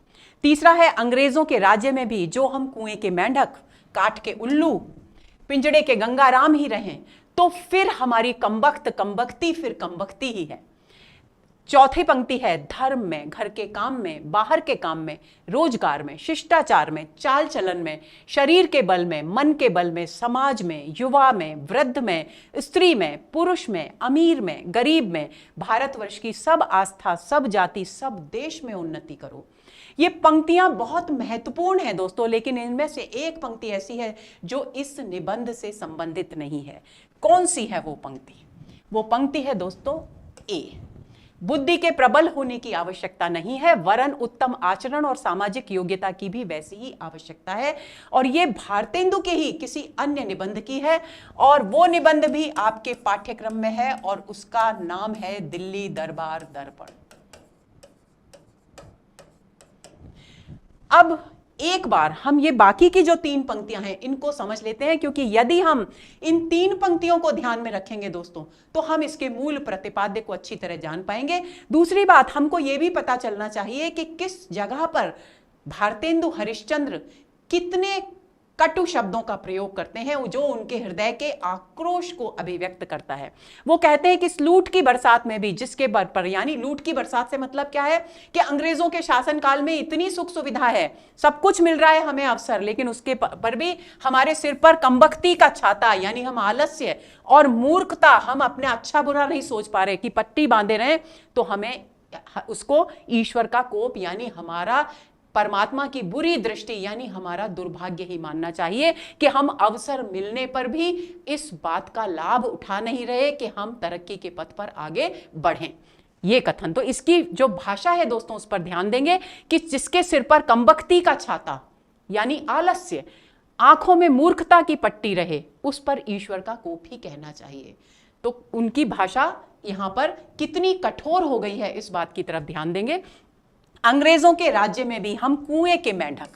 तीसरा है, अंग्रेजों के राज्य में भी जो हम कुएं के मेंढक, काठ के उल्लू, पिंजड़े के गंगाराम ही रहें, तो फिर हमारी कमबख्ती फिर कमबख्ती ही है। चौथी पंक्ति है, धर्म में, घर के काम में, बाहर के काम में, रोजगार में, शिष्टाचार में, चाल चलन में, शरीर के बल में, मन के बल में, समाज में, युवा में, वृद्ध में, स्त्री में, पुरुष में, अमीर में, गरीब में, भारतवर्ष की सब आस्था, सब जाति, सब देश में उन्नति करो। ये पंक्तियां बहुत महत्वपूर्ण हैं दोस्तों, लेकिन इनमें से एक पंक्ति ऐसी है जो इस निबंध से संबंधित नहीं है। कौन सी है वो पंक्ति? वो पंक्ति है दोस्तों ए, बुद्धि के प्रबल होने की आवश्यकता नहीं है, वरन उत्तम आचरण और सामाजिक योग्यता की भी वैसी ही आवश्यकता है। और ये भारतेंदु के ही किसी अन्य निबंध की है, और वो निबंध भी आपके पाठ्यक्रम में है, और उसका नाम है दिल्ली दरबार दर्पण। अब एक बार हम ये बाकी की जो तीन पंक्तियां हैं इनको समझ लेते हैं, क्योंकि यदि हम इन तीन पंक्तियों को ध्यान में रखेंगे दोस्तों, तो हम इसके मूल प्रतिपाद्य को अच्छी तरह जान पाएंगे। दूसरी बात, हमको यह भी पता चलना चाहिए कि किस जगह पर भारतेंदु हरिश्चंद्र कितने कटु शब्दों का प्रयोग करते हैं जो उनके हृदय के आक्रोश को अभिव्यक्त करता है। वो कहते हैं कि इस लूट की बरसात में भी जिसके पर, यानी लूट की बरसात से मतलब क्या है कि अंग्रेजों के शासनकाल में इतनी सुख सुविधा है, सब कुछ मिल रहा है हमें अवसर, लेकिन उसके पर भी हमारे सिर पर कमबख्ती का छाता, यानी हम आलस्य और मूर्खता, हम अपने अच्छा बुरा नहीं सोच पा रहे, कि पट्टी बांधे रहे, तो हमें उसको ईश्वर का कोप यानी हमारा परमात्मा की बुरी दृष्टि यानी हमारा दुर्भाग्य ही मानना चाहिए कि हम अवसर मिलने पर भी इस बात का लाभ उठा नहीं रहे कि हम तरक्की के पथ पर आगे बढ़ें। ये कथन, तो इसकी जो भाषा है दोस्तों उस पर ध्यान देंगे कि जिसके सिर पर कमबख्ती का छाता यानी आलस्य, आंखों में मूर्खता की पट्टी रहे, उस पर ईश्वर का कोप ही कहना चाहिए। तो उनकी भाषा यहां पर कितनी कठोर हो गई है इस बात की तरफ ध्यान देंगे। अंग्रेजों के राज्य में भी हम कुएं के मेंढक,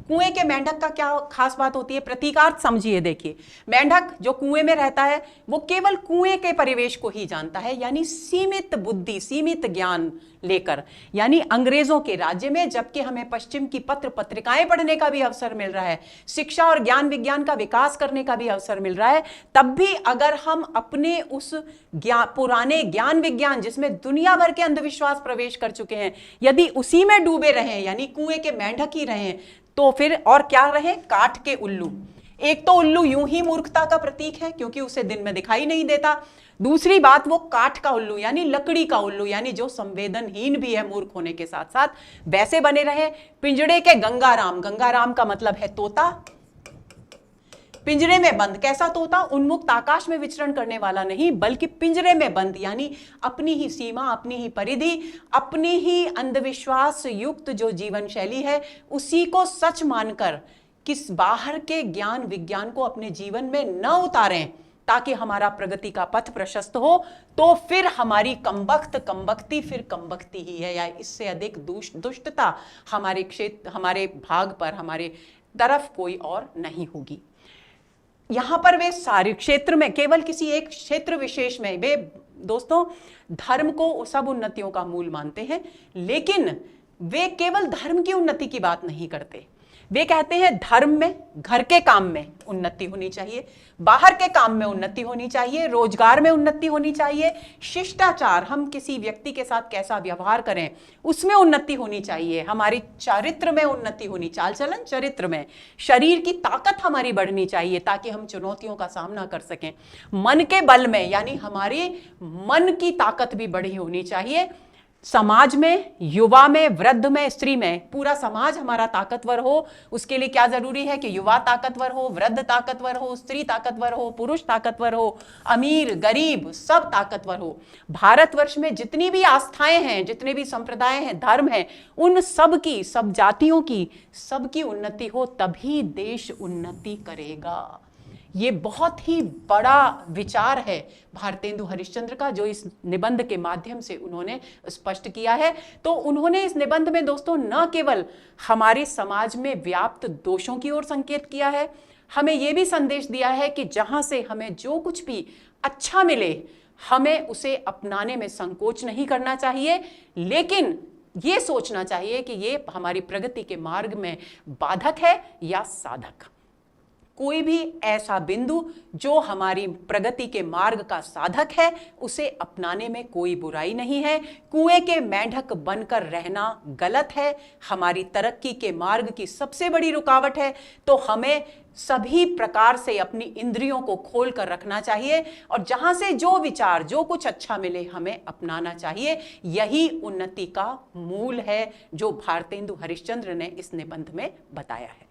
कुएं के मेंढक का क्या खास बात होती है, प्रतीकार्थ समझिए। देखिए, मेंढक जो कुएं में रहता है वो केवल कुएं के परिवेश को ही जानता है, यानी सीमित बुद्धि, सीमित ज्ञान लेकर, यानी अंग्रेजों के राज्य में। जबकि हमें पश्चिम की पत्र पत्रिकाएं पढ़ने का भी अवसर मिल रहा है, शिक्षा और ज्ञान विज्ञान का विकास करने का भी अवसर मिल रहा है, तब भी अगर हम अपने उस पुराने ज्ञान विज्ञान जिसमें दुनिया भर के अंधविश्वास प्रवेश कर चुके हैं, यदि उसी में डूबे रहें, यानी कुएं के मेंढक ही रहें, तो फिर और क्या रहे, काठ के उल्लू। एक तो उल्लू यूं ही मूर्खता का प्रतीक है क्योंकि उसे दिन में दिखाई नहीं देता, दूसरी बात वो काठ का उल्लू यानी लकड़ी का उल्लू, यानी जो संवेदनहीन भी है मूर्ख होने के साथ साथ, वैसे बने रहे। पिंजड़े के गंगाराम, गंगाराम का मतलब है तोता, पिंजरे में बंद। कैसा तोता, उन्मुक्त आकाश में विचरण करने वाला नहीं, बल्कि पिंजरे में बंद, यानी अपनी ही सीमा, अपनी ही परिधि, अपनी ही अंधविश्वास युक्त जो जीवन शैली है उसी को सच मानकर किस बाहर के ज्ञान विज्ञान को अपने जीवन में न उतारें ताकि हमारा प्रगति का पथ प्रशस्त हो। तो फिर हमारी कमबख्ती फिर कमबख्ती ही है, या इससे अधिक दुष्टता हमारे क्षेत्र, हमारे भाग पर, हमारे तरफ कोई और नहीं होगी। यहां पर वे सारे क्षेत्र में, केवल किसी एक क्षेत्र विशेष में वे दोस्तों धर्म को सब उन्नतियों का मूल मानते हैं, लेकिन वे केवल धर्म की उन्नति की बात नहीं करते। वे कहते हैं धर्म में, घर के काम में उन्नति होनी चाहिए, बाहर के काम में उन्नति होनी चाहिए, रोजगार में उन्नति होनी चाहिए, शिष्टाचार, हम किसी व्यक्ति के साथ कैसा व्यवहार करें उसमें उन्नति होनी चाहिए, हमारी चरित्र में उन्नति होनी, चाल चलन चरित्र में, शरीर की ताकत हमारी बढ़नी चाहिए ताकि हम चुनौतियों का सामना कर सकें, मन के बल में यानी हमारे मन की ताकत भी बढ़ी होनी चाहिए, समाज में, युवा में, वृद्ध में, स्त्री में, पूरा समाज हमारा ताकतवर हो। उसके लिए क्या जरूरी है कि युवा ताकतवर हो, वृद्ध ताकतवर हो, स्त्री ताकतवर हो, पुरुष ताकतवर हो, अमीर गरीब सब ताकतवर हो। भारतवर्ष में जितनी भी आस्थाएं हैं, जितने भी संप्रदाय हैं, धर्म हैं, उन सब की, सब जातियों की, सबकी उन्नति हो, तभी देश उन्नति करेगा। ये बहुत ही बड़ा विचार है भारतेंदु हरिश्चंद्र का, जो इस निबंध के माध्यम से उन्होंने स्पष्ट किया है। तो उन्होंने इस निबंध में दोस्तों न केवल हमारे समाज में व्याप्त दोषों की ओर संकेत किया है, हमें यह भी संदेश दिया है कि जहां से हमें जो कुछ भी अच्छा मिले हमें उसे अपनाने में संकोच नहीं करना चाहिए, लेकिन ये सोचना चाहिए कि ये हमारी प्रगति के मार्ग में बाधक है या साधक। कोई भी ऐसा बिंदु जो हमारी प्रगति के मार्ग का साधक है उसे अपनाने में कोई बुराई नहीं है। कुएं के मेंढक बनकर रहना गलत है, हमारी तरक्की के मार्ग की सबसे बड़ी रुकावट है। तो हमें सभी प्रकार से अपनी इंद्रियों को खोल कर रखना चाहिए और जहां से जो विचार, जो कुछ अच्छा मिले हमें अपनाना चाहिए। यही उन्नति का मूल है जो भारतेंदु हरिश्चंद्र ने इस निबंध में बताया है।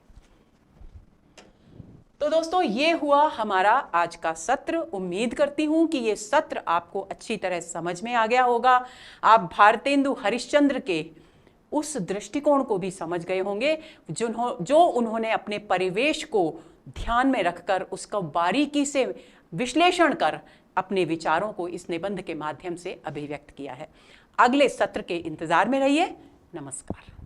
तो दोस्तों ये हुआ हमारा आज का सत्र। उम्मीद करती हूं कि ये सत्र आपको अच्छी तरह समझ में आ गया होगा। आप भारतेंदु हरिश्चंद्र के उस दृष्टिकोण को भी समझ गए होंगे जो उन्होंने अपने परिवेश को ध्यान में रखकर उसका बारीकी से विश्लेषण कर अपने विचारों को इस निबंध के माध्यम से अभिव्यक्त किया है। अगले सत्र के इंतजार में रहिए। नमस्कार।